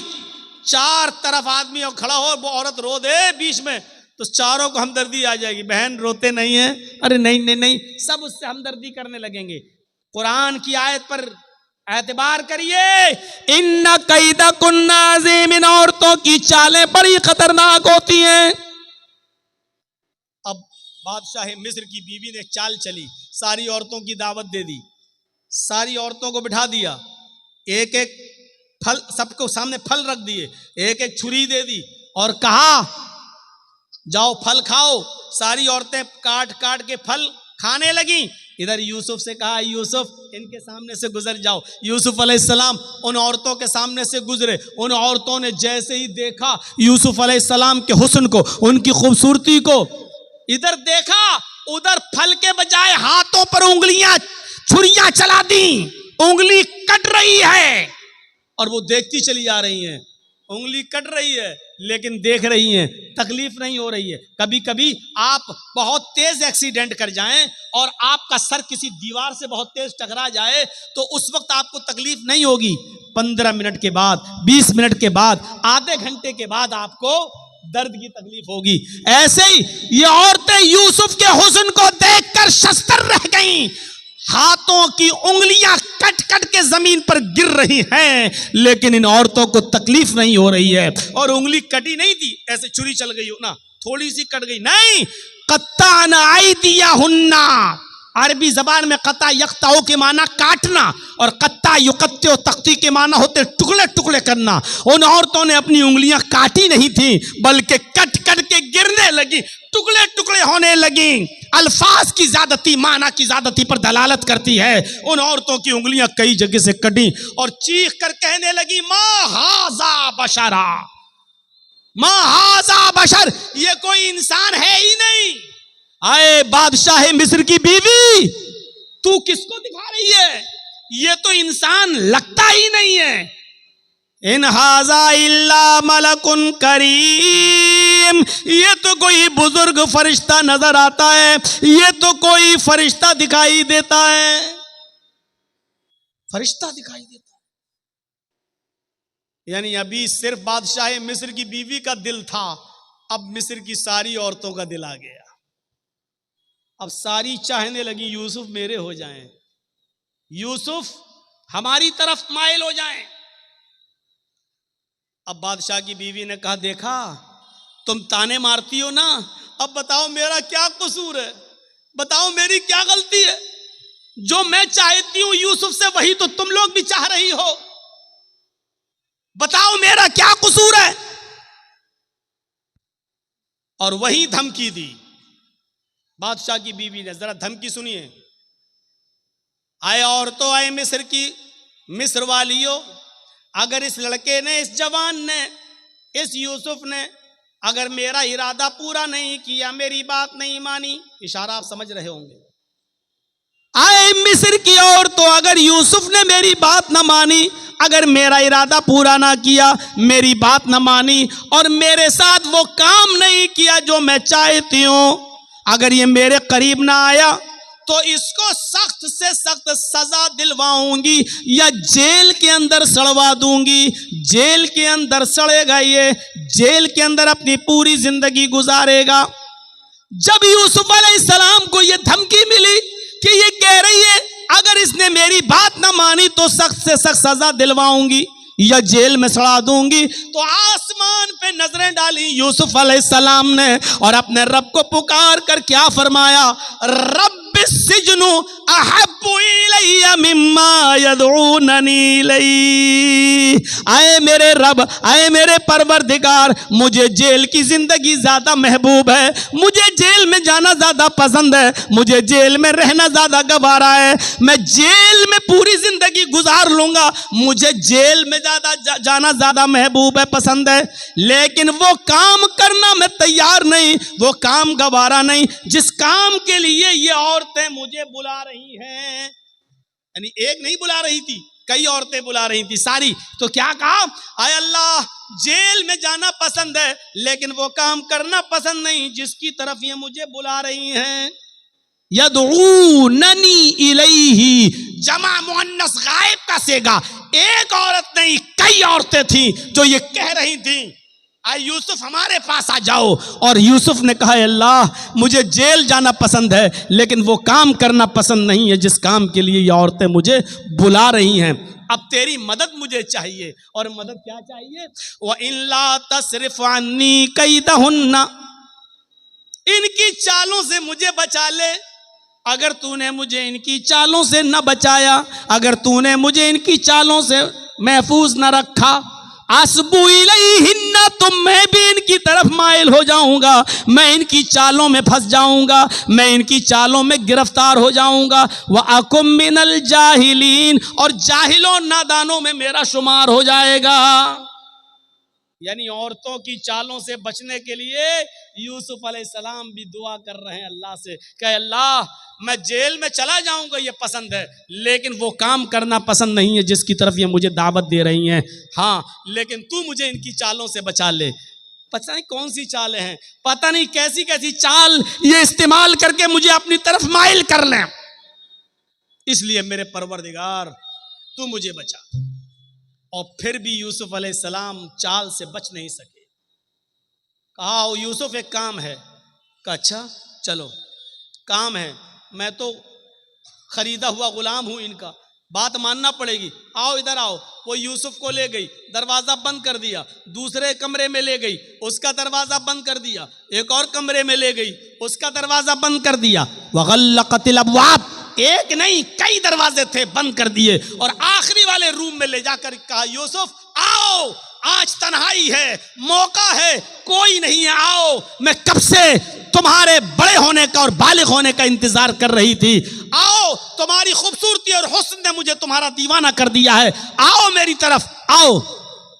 4 तरफ आदमी और खड़ा हो, वो औरत रो दे बीच में, तो चारों को हमदर्दी आ जाएगी। बहन रोते नहीं है, अरे नहीं नहीं नहीं, सब उससे हमदर्दी करने लगेंगे। कुरान की आयत पर एतबार करिए, इन्ना कैदा कुन्ना अज़ीम, इन औरतों की चालें बड़ी खतरनाक होती हैं। अब बादशाह मिस्र की बीवी ने चाल चली, सारी औरतों की दावत दे दी, सारी औरतों को बिठा दिया, एक एक फल सबको सामने फल रख दिए, एक एक छुरी दे दी और कहा, जाओ फल खाओ। सारी औरतें काट काट के फल खाने लगी। इधर यूसुफ से कहा, यूसुफ इनके सामने से गुजर जाओ। यूसुफ अलैहिस्सलाम उन औरतों के सामने से गुजरे। उन औरतों ने जैसे ही देखा यूसुफ अलैहिस्सलाम के हुस्न को, उनकी खूबसूरती को, इधर देखा उधर फल के बजाय हाथों पर उंगलियां, छुरियां चला दी। उंगली कट रही है और वो देखती चली जा रही हैं। उंगली कट रही है लेकिन देख रही हैं, तकलीफ नहीं हो रही है। कभी कभी आप बहुत तेज एक्सीडेंट कर जाएं और आपका सर किसी दीवार से बहुत तेज टकरा जाए तो उस वक्त आपको तकलीफ नहीं होगी। 15 मिनट के बाद, 20 मिनट के बाद, आधे घंटे के बाद आपको दर्द की तकलीफ होगी। ऐसे ही ये औरतें यूसुफ के हुस्न को देखकर शस्त्र रह गईं। हाथों की उंगलियां कट कट के जमीन पर गिर रही हैं, लेकिन इन औरतों को तकलीफ नहीं हो रही है। और उंगली कटी नहीं थी, ऐसे छुरी चल गई हो ना, थोड़ी सी कट गई नहीं, कत्ताना आइदिया हुन्ना। अरबी जबान में कत्ता यक्ताओ के माना काटना और कत्ता युकत्तो तख्ती के माना होते टुकड़े टुकड़े करना। उन औरतों ने अपनी उंगलियां काटी नहीं थी, बल्कि कट कट के गिरने लगी, टुकड़े टुकड़े होने लगी। अल्फाज की ज्यादती माना की ज्यादती पर दलालत करती है। उन औरतों की उंगलियां कई जगह से कटी और चीख कर कहने लगी, मा हाजा बशरा, मा हाजा बशर, ये कोई इंसान है ही नहीं। आए बादशाह मिस्र की बीवी, तू किसको दिखा रही है, ये तो इंसान लगता ही नहीं है। इन हाजा इल्ला मलकुन करीम, ये तो कोई बुजुर्ग फरिश्ता नजर आता है, ये तो कोई फरिश्ता दिखाई देता है, फरिश्ता दिखाई देता है। यानी अभी सिर्फ बादशाह मिस्र की बीवी का दिल था, अब मिस्र की सारी औरतों का दिल आ गया। अब सारी चाहने लगी यूसुफ मेरे हो जाएं, यूसुफ हमारी तरफ माइल हो जाएं। अब बादशाह की बीवी ने कहा, देखा तुम ताने मारती हो ना, अब बताओ मेरा क्या कसूर है, बताओ मेरी क्या गलती है, जो मैं चाहती हूं यूसुफ से वही तो तुम लोग भी चाह रही हो, बताओ मेरा क्या कसूर है। और वही धमकी दी बादशाह की बीवी ने। जरा धमकी सुनिए। आए औरतों, आए मिस्र की, मिस्र वालियों, अगर इस लड़के ने, इस जवान ने, इस यूसुफ ने अगर मेरा इरादा पूरा नहीं किया, मेरी बात नहीं मानी, इशारा आप समझ रहे होंगे। आए मिस्र की औरतों, अगर यूसुफ ने मेरी बात ना मानी, अगर मेरा इरादा पूरा ना किया, मेरी बात ना मानी और मेरे साथ वो काम नहीं किया जो मैं चाहती हूं, अगर ये मेरे करीब ना आया तो इसको सख्त से सख्त सजा दिलवाऊंगी या जेल के अंदर सड़वा दूंगी। जेल के अंदर सड़ेगा, ये जेल के अंदर अपनी पूरी जिंदगी गुजारेगा। जब यूसुफ अलैहिस्सलाम को ये धमकी मिली कि ये कह रही है अगर इसने मेरी बात ना मानी तो सख्त से सख्त सजा दिलवाऊंगी या जेल में सड़ा दूंगी, तो आसमान पे नजरें डाली यूसुफ अलैहिस्सलाम ने और अपने रब को पुकार कर क्या फरमाया, रब सिजनु अहब्बु इलैया मिम्मा यदऊननी इलैहि। आए मेरे रब, आए मेरे परवरदिगार, मुझे जेल की जिंदगी ज्यादा महबूब है, मुझे जेल में जाना ज्यादा पसंद है, मुझे जेल में रहना ज्यादा गवारा है, मैं जेल में पूरी जिंदगी गुजार लूंगा, मुझे जेल में ज्यादा जाना ज्यादा महबूब है, पसंद है। लेकिन वो काम करना मैं तैयार नहीं, वो काम गवारा नहीं जिस काम के लिए ये औरतें मुझे बुला रही हैं। यानी एक नहीं बुला रही थी, कई औरतें बुला रही थी सारी। तो क्या कहा, आय अल्लाह, जेल में जाना पसंद है लेकिन वो काम करना पसंद नहीं जिसकी तरफ ये मुझे बुला रही हैं। यदऊननी इलैहि, जमा मुअन्नस गायब का सेगा, एक औरत नहीं कई औरतें थी जो ये कह रही थी आए यूसुफ हमारे पास आ जाओ। और यूसुफ ने कहा, अल्लाह मुझे जेल जाना पसंद है लेकिन वो काम करना पसंद नहीं है जिस काम के लिए ये औरतें मुझे बुला रही हैं। अब तेरी मदद मुझे चाहिए। और मदद क्या चाहिए, व इन ला तसरिफ अन्नी कैदहुन्ना, इनकी चालों से मुझे बचा ले। अगर तूने मुझे इनकी चालों से न बचाया, अगर तूने मुझे इनकी चालों से महफूज न रखा, असबु इलैहिन्ना, तो मैं भी इनकी तरफ माइल हो जाऊंगा, मैं इनकी चालों में फंस जाऊंगा, मैं इनकी चालों में गिरफ्तार हो जाऊंगा। व अकुम मिनल जाहिलीन, और जाहिलों नादानों में मेरा शुमार हो जाएगा। यानी औरतों की चालों से बचने के लिए यूसुफ अलैहिस्सलाम भी दुआ कर रहे हैं अल्लाह से, कहे अल्लाह मैं जेल में चला जाऊंगा ये पसंद है, लेकिन वो काम करना पसंद नहीं है जिसकी तरफ ये मुझे दावत दे रही हैं। हाँ, लेकिन तू मुझे इनकी चालों से बचा ले। पता नहीं कौन सी चालें हैं, पता नहीं कैसी कैसी चाल ये इस्तेमाल करके मुझे अपनी तरफ माइल कर लें, इसलिए मेरे परवरदिगार तू मुझे बचा। और फिर भी यूसुफ अलैहिस्सलाम चाल से बच नहीं सके। कहा यूसुफ एक काम है। कहा अच्छा चलो, काम है, मैं तो खरीदा हुआ गुलाम हूं इनका, बात मानना पड़ेगी, आओ इधर आओ। वो यूसुफ को ले गई, दरवाजा बंद कर दिया, दूसरे कमरे में ले गई, उसका दरवाजा बंद कर दिया, एक और कमरे में ले गई, उसका दरवाजा बंद कर दिया। वग़ल्लक़तिल अब्वाब, एक नहीं कई दरवाजे थे, बंद कर दिए। और आखिरी वाले रूम में ले जाकर कहा यूसुफ आओ, आज तन्हाई है, मौका है, कोई नहीं है, आओ, मैं कब से तुम्हारे बड़े होने का और बालिग होने का इंतजार कर रही थी, आओ, तुम्हारी खूबसूरती और हुस्न ने मुझे तुम्हारा दीवाना कर दिया है, आओ मेरी तरफ आओ।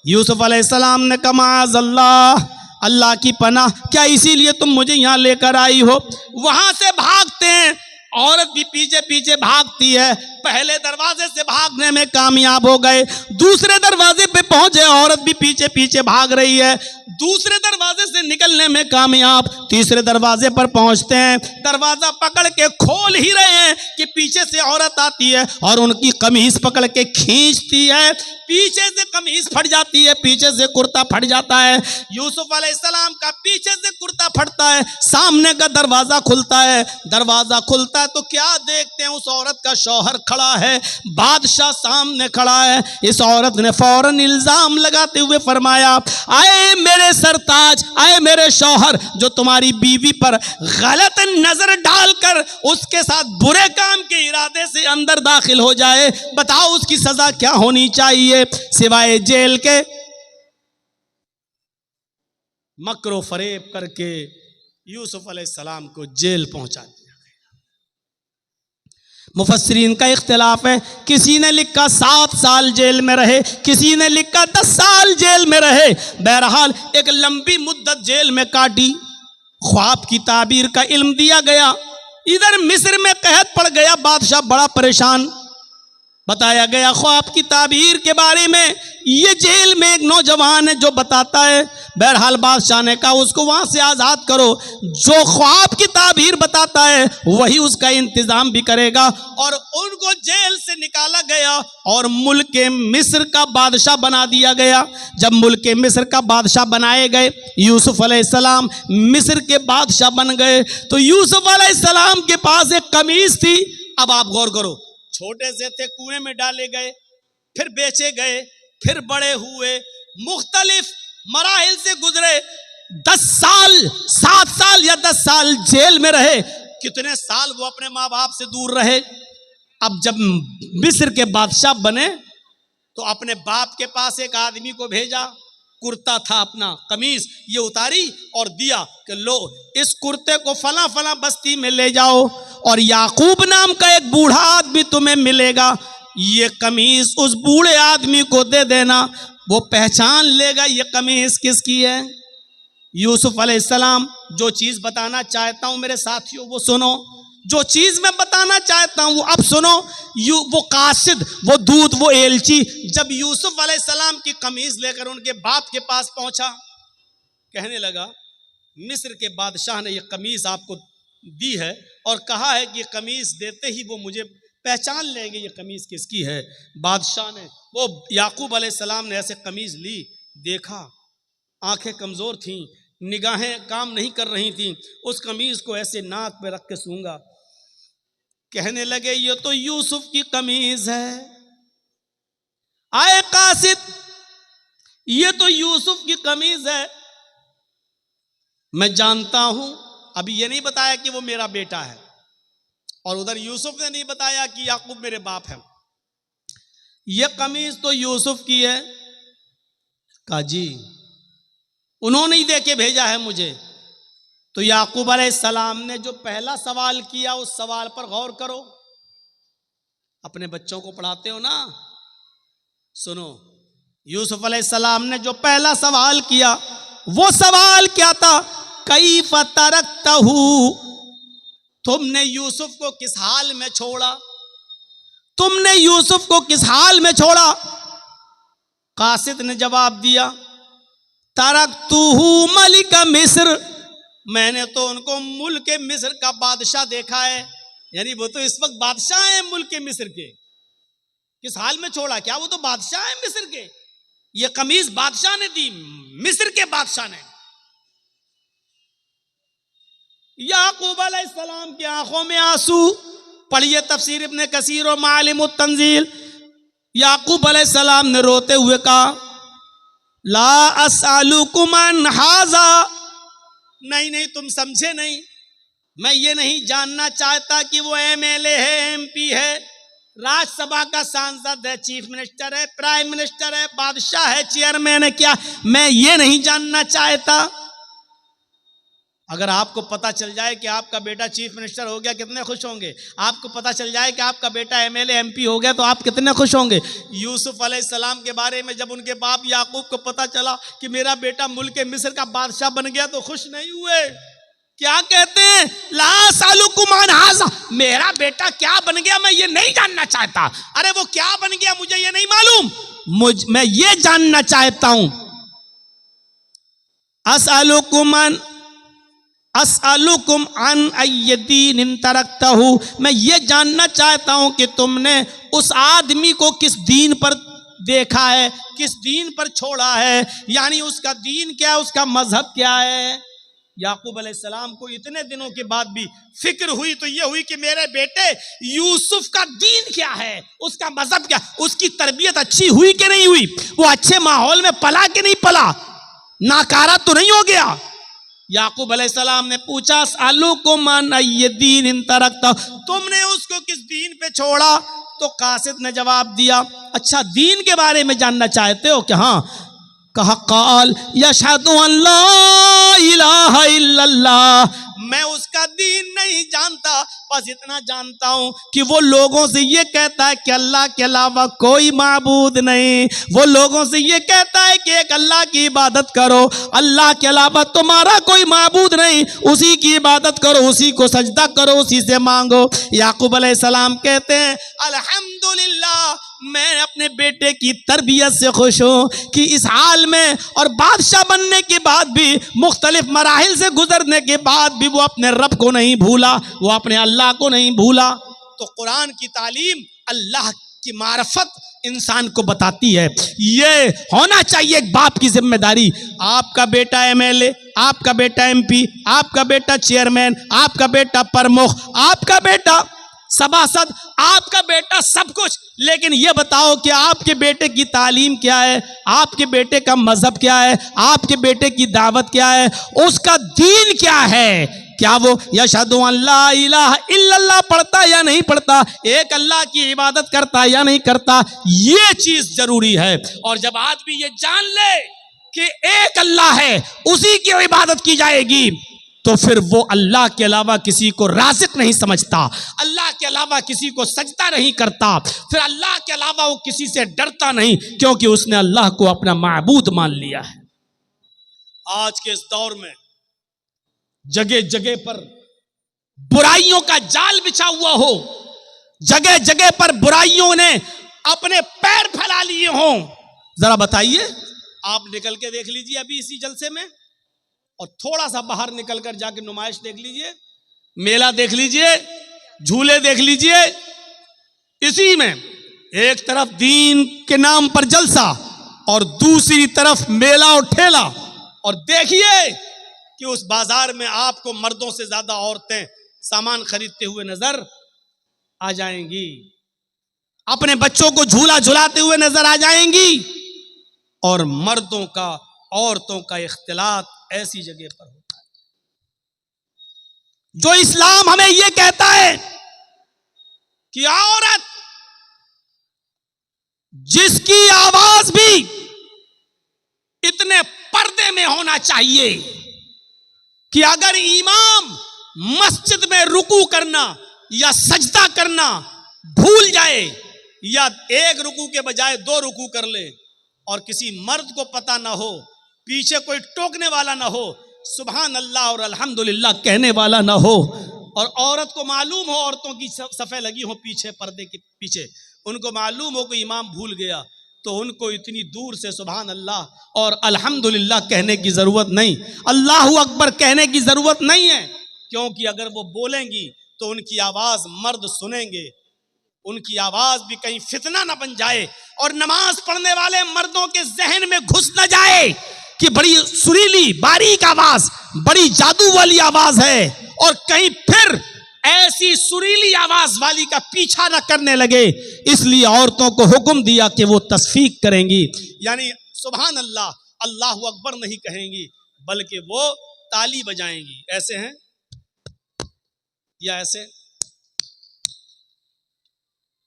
यूसुफ अलैहिस्सलाम ने कहा माअज़ल्लाह, अल्लाह की पनाह, क्या इसीलिए तुम मुझे यहाँ लेकर आई हो? वहां से भागते हैं औरत भी पीछे पीछे भागती है। पहले दरवाजे से भागने में कामयाब हो गए, दूसरे दरवाजे पे पहुंचे, औरत भी पीछे पीछे भाग रही है, दूसरे दरवाजे से निकलने में कामयाब, तीसरे दरवाजे पर पहुंचते हैं, दरवाजा पकड़ के खोल ही रहे हैं कि पीछे से औरत आती है और उनकी कमीज पकड़ के खींचती है, पीछे से कमीज फट जाती है, पीछे से कुर्ता फट जाता है। यूसुफ अलैहिस्सलाम का पीछे से कुर्ता फटता है, सामने का दरवाजा खुलता है, दरवाजा खुलता है तो क्या देखते हैं, उस औरत का शौहर खड़ा है, बादशाह सामने खड़ा है। इस औरत ने फौरन इल्जाम लगाते हुए फरमाया, आए मेरे सरताज, आए मेरे शौहर, जो तुम्हारी बीवी पर गलत नजर डालकर उसके साथ बुरे काम के इरादे से अंदर दाखिल हो जाए, बताओ उसकी सजा क्या होनी चाहिए सिवाय जेल के। मकरो फरेब करके यूसुफ अलैहिस्सलाम को जेल पहुंचा दिया। मुफस्सिरीन का इख्तिलाफ है, किसी ने लिखा 7 साल जेल में रहे, किसी ने लिखा 10 साल जेल में रहे। बहरहाल एक लंबी मुद्दत जेल में काटी। ख्वाब की ताबीर का इल्म दिया गया। इधर मिस्र में कहत पड़ गया, बादशाह बड़ा परेशान। बताया गया ख्वाब की ताबीर के बारे में, ये जेल में एक नौजवान है जो बताता है। बहरहाल बादशाह ने कहा उसको वहां से आजाद करो, जो ख्वाब की ताबीर बताता है वही उसका इंतजाम भी करेगा। और उनको जेल से निकाला गया और मुल्क मिस्र का बादशाह बना दिया गया। जब मुल्क मिस्र का बादशाह बनाए गए, यूसुफ अलैहिस्सलाम मिस्र के बादशाह बन गए, तो यूसुफ अलैहिस्सलाम के पास एक कमीज थी। अब आप गौर करो, छोटे से थे, कुएं में डाले गए, फिर बेचे गए, फिर बड़े हुए, मुख्तलिफ मराहिल से गुजरे, 10 साल 7 साल या 10 साल जेल में रहे। कितने साल वो अपने माँ बाप से दूर रहे। अब जब मिस्र के बादशाह बने तो अपने बाप के पास एक आदमी को भेजा, कुर्ता था अपना, कमीज ये उतारी और दिया कि लो इस कुर्ते को फला फला बस्ती में ले जाओ, और याकूब नाम का एक बूढ़ा आदमी तुम्हें मिलेगा, ये कमीज उस बूढ़े आदमी को दे देना, वो पहचान लेगा ये कमीज किसकी है। यूसुफ अलैहिस्सलाम, जो चीज बताना चाहता हूं मेरे साथियों वो सुनो, जो चीज मैं बताना चाहता हूं अब सुनो। वो कासिद, वो दूत, वो एलची जब यूसुफ अलैहिस्सलाम की कमीज लेकर उनके बाप के पास पहुंचा, कहने लगा मिस्र के बादशाह ने ये कमीज आपको दी है और कहा है कि ये कमीज देते ही वो मुझे पहचान लेंगे ये कमीज किसकी है। बादशाह ने, वो याकूब अलैहिस्सलाम ने ऐसे कमीज ली, देखा, आंखें कमजोर थीं, निगाहें काम नहीं कर रही थीं, उस कमीज को ऐसे नाक पे रख के सूंघा, कहने लगे ये तो यूसुफ की कमीज है। आए कासिद, ये तो यूसुफ की कमीज है, मैं जानता हूं। अभी ये नहीं बताया कि वो मेरा बेटा है, और उधर यूसुफ ने नहीं बताया कि याकूब मेरे बाप है। ये कमीज तो यूसुफ की है। कहा जी उन्होंने ही दे के भेजा है मुझे। तो याकूब अलैहिस्सलाम ने जो पहला सवाल किया उस सवाल पर गौर करो। अपने बच्चों को पढ़ाते हो ना, सुनो। यूसुफ अलैहिस्सलाम ने जो पहला सवाल किया वो सवाल क्या था, कैफ तरकतहू, तुमने यूसुफ को किस हाल में छोड़ा, तुमने यूसुफ को किस हाल में छोड़ा। कासिद ने जवाब दिया, तरकतुहू मलिक मिस्र, मैंने तो उनको मुल्क मिस्र का बादशाह देखा है, यानी वो तो इस वक्त बादशाह है मुल्क मिस्र के। किस हाल में छोड़ा, क्या वो तो बादशाह है मिस्र के। ये कमीज बादशाह ने दी, मिस्र के बादशाह ने। याकूब अलैहिस्सलाम की आंखों में आंसू। पढ़िए तफसीर इब्न कसीर और मालिम तंजील। याकूब अलैहिस्सलाम ने रोते हुए कहा, ला असअलुकुम अन हाजा, नहीं नहीं तुम समझे नहीं, मैं ये नहीं जानना चाहता कि वो MLA है, MP है, राज्यसभा का सांसद है, चीफ मिनिस्टर है, प्राइम मिनिस्टर है, बादशाह है, चेयरमैन है, क्या मैं ये नहीं जानना चाहता। अगर आपको पता चल जाए कि आपका बेटा चीफ मिनिस्टर हो गया कितने खुश होंगे, आपको पता चल जाए कि आपका बेटा MLA MP हो गया तो आप कितने खुश होंगे। यूसुफ अलैहिस्सलाम के बारे में जब उनके बाप याकूब को पता चला कि मेरा बेटा मुल्क मिस्र का बादशाह बन गया तो खुश नहीं हुए, क्या कहते हैं, ला सालुकुम अन हाज़ा, मेरा बेटा क्या बन गया मैं ये नहीं जानना चाहता। अरे वो क्या बन गया मुझे ये नहीं मालूम, मैं ये जानना चाहता हूं। असअलुकुम अन अय्यदीन तरक्तहु, मैं ये जानना चाहता हूं कि तुमने उस आदमी को किस दीन पर देखा है, किस दीन पर छोड़ा है, यानी उसका दीन क्या है, उसका मजहब क्या है। याकूब अलैहिस्सलाम को इतने दिनों के बाद भी फिक्र हुई तो ये हुई कि मेरे बेटे यूसुफ का दीन क्या है, उसका मजहब क्या, उसकी तरबियत अच्छी हुई कि नहीं हुई, वो अच्छे माहौल में पला कि नहीं पला, नाकारा तो नहीं हो गया। याकूब अलैहिस्सलाम ने पूछा, सालुकुम अन अय्यदीन इन तरक्ता, तुमने उसको किस दीन पे छोड़ा। तो कासिद ने जवाब दिया, अच्छा दीन के बारे में जानना चाहते हो क्या? हाँ। कहा, काल यशहदु अल्ला इलाहा इल्लल्लाह, मैं उसका दीन नहीं जानता, बस इतना जानता हूं कि वो लोगों से ये कहता है कि अल्लाह के अलावा कोई माबूद नहीं, वो लोगों से ये कहता है कि एक अल्लाह की इबादत करो, अल्लाह के अलावा तुम्हारा कोई माबूद नहीं, उसी की इबादत करो, उसी को सजदा करो, उसी से मांगो। याकूब अलैहिस्सलाम कहते हैं, अल्हम्दुलिल्लाह, मैं अपने बेटे की तरबियत से खुश हूँ कि इस हाल में और बादशाह बनने के बाद भी, मुख्तलिफ मराहिल से गुजरने के बाद भी वो अपने रब को नहीं भूला, वो अपने अल्लाह को नहीं भूला। तो कुरान की तालीम अल्लाह की मारफत इंसान को बताती है। ये होना चाहिए एक बाप की जिम्मेदारी। आपका बेटा एमएलए, आपका बेटा एमपी, आपका बेटा चेयरमैन, आपका बेटा प्रमुख, आपका बेटा सभासद, आपका बेटा सब कुछ, लेकिन ये बताओ कि आपके बेटे की तालीम क्या है, आपके बेटे का मजहब क्या है, आपके बेटे की दावत क्या है, उसका दीन क्या है। क्या वो यशहदु अल्ला इलाहा इल्लल्लाह पढ़ता या नहीं पढ़ता, एक अल्लाह की इबादत करता या नहीं करता, ये चीज जरूरी है। और जब आदमी ये जान ले कि एक अल्लाह है, उसी की इबादत की जाएगी, तो फिर वो अल्लाह के अलावा किसी को राज़िक नहीं समझता, अल्लाह के अलावा किसी को सजदा नहीं करता, फिर अल्लाह के अलावा वो किसी से डरता नहीं, क्योंकि उसने अल्लाह को अपना माबूद मान लिया है। आज के इस दौर में जगह जगह पर बुराइयों का जाल बिछा हुआ हो, जगह जगह पर बुराइयों ने अपने पैर फैला लिए हों, जरा बताइए, आप निकल के देख लीजिए अभी इसी जलसे में, और थोड़ा सा बाहर निकलकर जाके नुमाइश देख लीजिए, मेला देख लीजिए, झूले देख लीजिए, इसी में एक तरफ दीन के नाम पर जलसा और दूसरी तरफ मेला और ठेला, और देखिए कि उस बाजार में आपको मर्दों से ज्यादा औरतें सामान खरीदते हुए नजर आ जाएंगी, अपने बच्चों को झूला झुलाते हुए नजर आ जाएंगी, और मर्दों का औरतों का इख्तिलात ऐसी जगह पर होता है। जो इस्लाम हमें यह कहता है कि औरत जिसकी आवाज भी इतने पर्दे में होना चाहिए कि अगर इमाम मस्जिद में रुकू करना या सजदा करना भूल जाए, या एक रुकू के बजाय 2 रुकू कर ले, और किसी मर्द को पता ना हो, पीछे कोई टोकने वाला ना हो, सुभान अल्लाह और अल्हम्दुलिल्लाह कहने वाला ना हो, और औरत को मालूम हो, औरतों की सफ़े लगी हो पीछे, पर्दे के पीछे, उनको मालूम हो कि इमाम भूल गया, तो उनको इतनी दूर से सुभान अल्लाह और अल्हम्दुलिल्लाह कहने की ज़रूरत नहीं, अल्लाहु अकबर कहने की ज़रूरत नहीं है, क्योंकि अगर वो बोलेंगी तो उनकी आवाज़ मर्द सुनेंगे, उनकी आवाज़ भी कहीं फितना ना बन जाए और नमाज पढ़ने वाले मर्दों के जहन में घुस न जाए कि बड़ी सुरीली बारीक आवाज़, बड़ी जादू वाली आवाज़ है, और कहीं फिर ऐसी सुरीली आवाज वाली का पीछा न करने लगे। इसलिए औरतों को हुक्म दिया कि वो तस्फीक करेंगी, यानी सुभान अल्लाह, अल्लाहु अकबर नहीं कहेंगी, बल्कि वो ताली बजाएंगी। ऐसे हैं या ऐसे,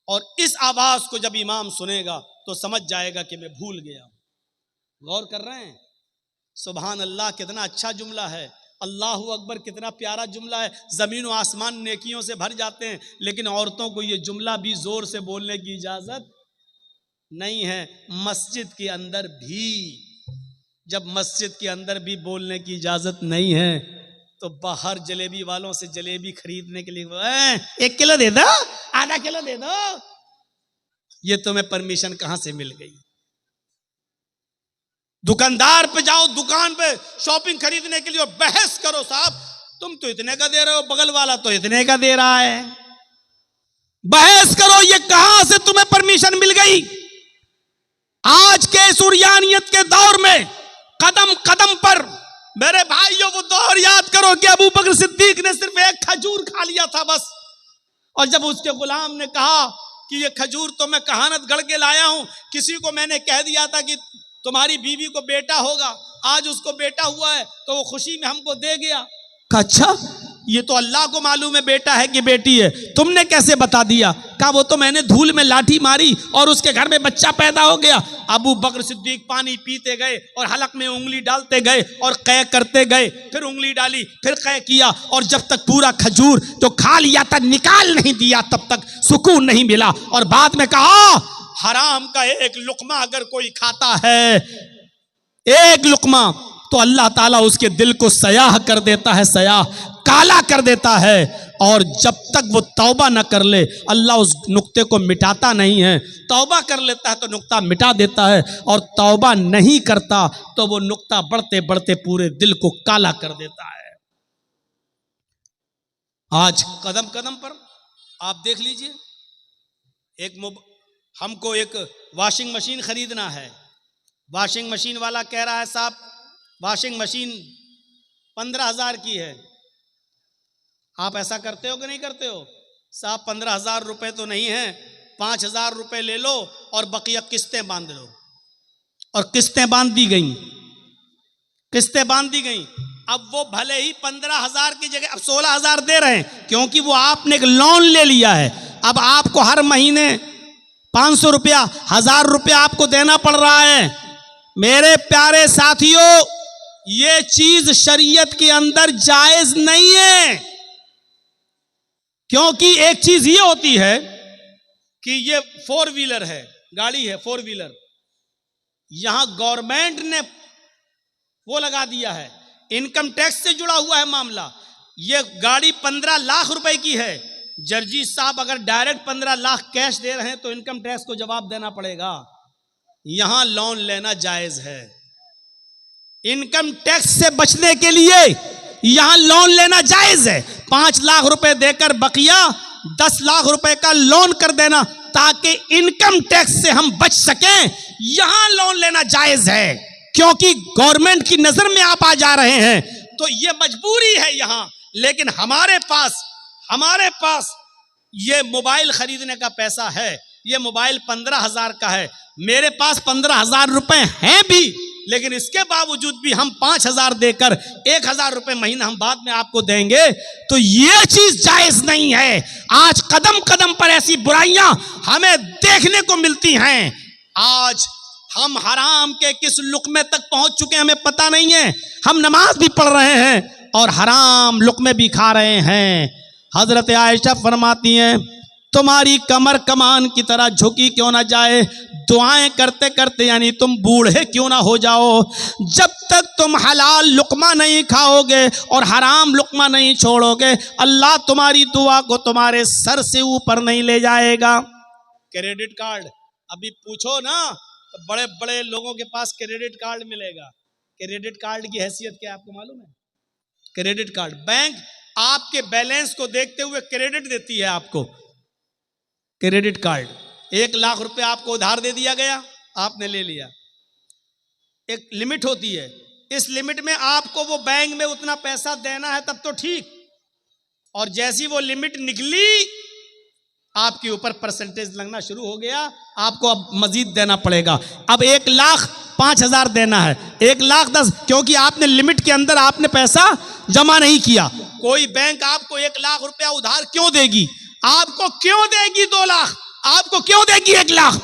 और इस आवाज को जब इमाम सुनेगा तो समझ जाएगा कि मैं भूल गया। गौर कर रहे हैं, सुभान अल्लाह कितना अच्छा जुमला है, अल्लाहु अकबर कितना प्यारा जुमला है। ज़मीन व आसमान नेकियों से भर जाते हैं, लेकिन औरतों को ये जुमला भी ज़ोर से बोलने की इजाज़त नहीं है। मस्जिद के अंदर भी, जब मस्जिद के अंदर भी बोलने की इजाज़त नहीं है, तो बाहर जलेबी वालों से जलेबी खरीदने के लिए 1 किलो दे दो, आधा किलो दे दो। ये तुम्हें परमिशन कहां से मिल गई? दुकानदार पे जाओ, दुकान पे शॉपिंग खरीदने के लिए और बहस करो, साहब तुम तो इतने का दे रहे हो, बगल वाला तो इतने का दे रहा है। बहस करो, ये कहां से तुम्हें परमिशन मिल गई? आज के सुरयानियत के दौर में कदम कदम पर मेरे भाइयों वो दौर याद करो कि अबू बकर सिद्दीक ने सिर्फ 1 खजूर खा लिया था बस, और जब उसके गुलाम ने कहा कि ये खजूर तो मैं कहानत गढ़ के लाया हूं, किसी को मैंने कह दिया था कि तुम्हारी बीवी को बेटा होगा, आज उसको बेटा हुआ है तो वो खुशी में हमको दे गया। अच्छा, ये तो अल्लाह को मालूम है बेटा है कि बेटी है, तुमने कैसे बता दिया? कहा वो तो मैंने धूल में लाठी मारी और उसके घर में बच्चा पैदा हो गया। अबू बकर सिद्दीक पानी पीते गए और हलक में उंगली डालते गए और कै करते गए, फिर उंगली डाली, फिर कै किया, और जब तक पूरा खजूर जो खा लिया था निकाल नहीं दिया तब तक सुकून नहीं मिला। और बाद में कहा हराम का 1 लुकमा अगर कोई खाता है, 1 लुकमा, तो अल्लाह ताला उसके दिल को सयाह कर देता है, सयाह काला कर देता है, और जब तक वो तौबा न कर ले अल्लाह उस नुक्ते को मिटाता नहीं है। तौबा कर लेता है तो नुक्ता मिटा देता है, और तौबा नहीं करता तो वो नुक्ता बढ़ते बढ़ते पूरे दिल को काला कर देता है। आज कदम कदम पर आप देख लीजिए, हमको एक वॉशिंग मशीन खरीदना है, वॉशिंग मशीन वाला कह रहा है साहब वॉशिंग मशीन 15,000 की है। आप ऐसा करते हो कि नहीं करते हो? साहब 15,000 रुपए तो नहीं है, 5,000 रुपए ले लो और बकिया किस्तें बांध लो। और किस्तें बांध दी गई, किस्तें बांध दी गई। अब वो भले ही 15,000 की जगह अब 16,000 दे रहे हैं, क्योंकि वो आपने एक लोन ले लिया है। अब आपको हर महीने 500 रुपया, 1,000 रुपया आपको देना पड़ रहा है। मेरे प्यारे साथियों, ये चीज शरीयत के अंदर जायज नहीं है, क्योंकि एक चीज ये होती है कि ये 4 व्हीलर है, गाड़ी है 4 व्हीलर, यहां गवर्नमेंट ने वो लगा दिया है, इनकम टैक्स से जुड़ा हुआ है मामला। ये गाड़ी 15 लाख रुपए की है, जर्जी साहब अगर डायरेक्ट 15 लाख कैश दे रहे हैं तो इनकम टैक्स को जवाब देना पड़ेगा। यहां लोन लेना जायज है, इनकम टैक्स से बचने के लिए यहां लोन लेना जायज है। 5 लाख रुपए देकर बकिया 10 लाख रुपए का लोन कर देना ताकि इनकम टैक्स से हम बच सकें, यहां लोन लेना जायज है। क्योंकि गवर्नमेंट की नजर में आप आ जा रहे हैं तो यह मजबूरी है यहां। लेकिन हमारे पास ये मोबाइल खरीदने का पैसा है, ये मोबाइल 15,000 का है, मेरे पास 15,000 रुपए हैं भी, लेकिन इसके बावजूद भी हम 5,000 देकर 1,000 रुपए महीना हम बाद में आपको देंगे, तो ये चीज जायज नहीं है। आज कदम कदम पर ऐसी बुराइयां हमें देखने को मिलती हैं। आज हम हराम के किस लुक़मे तक पहुंच चुके हैं हमें पता नहीं है। हम नमाज भी पढ़ रहे हैं और हराम लुक़मे भी खा रहे हैं। हजरत आयशा फरमाती हैं, तुम्हारी कमर कमान की तरह झुकी क्यों ना जाए, दुआएं करते करते यानी तुम बूढ़े क्यों ना हो जाओ। जब तक तुम हलाल लुक़मा नहीं खाओगे और हराम लुक़मा नहीं छोड़ोगे, अल्लाह तुम्हारी दुआ को तुम्हारे सर से ऊपर नहीं ले जाएगा। क्रेडिट कार्ड अभी पूछो ना तो बड़े बड़े लोगों के पास क्रेडिट कार्ड मिलेगा। क्रेडिट कार्ड की हैसियत क्या है आपको मालूम है? क्रेडिट कार्ड, बैंक आपके बैलेंस को देखते हुए क्रेडिट देती है आपको। क्रेडिट कार्ड 1 लाख रुपए आपको उधार दे दिया गया, आपने ले लिया। एक लिमिट होती है, इस लिमिट में आपको वो बैंक में उतना पैसा देना है तब तो ठीक, और जैसी वो लिमिट निकली आपके ऊपर परसेंटेज लगना शुरू हो गया, आपको अब मजीद देना पड़ेगा। अब 1,05,000 देना है, 1,10,000, क्योंकि आपने लिमिट के अंदर आपने पैसा जमा नहीं किया। कोई बैंक आपको 1 लाख रुपया उधार क्यों देगी? आपको क्यों देगी 2 लाख? आपको क्यों देगी 1 लाख?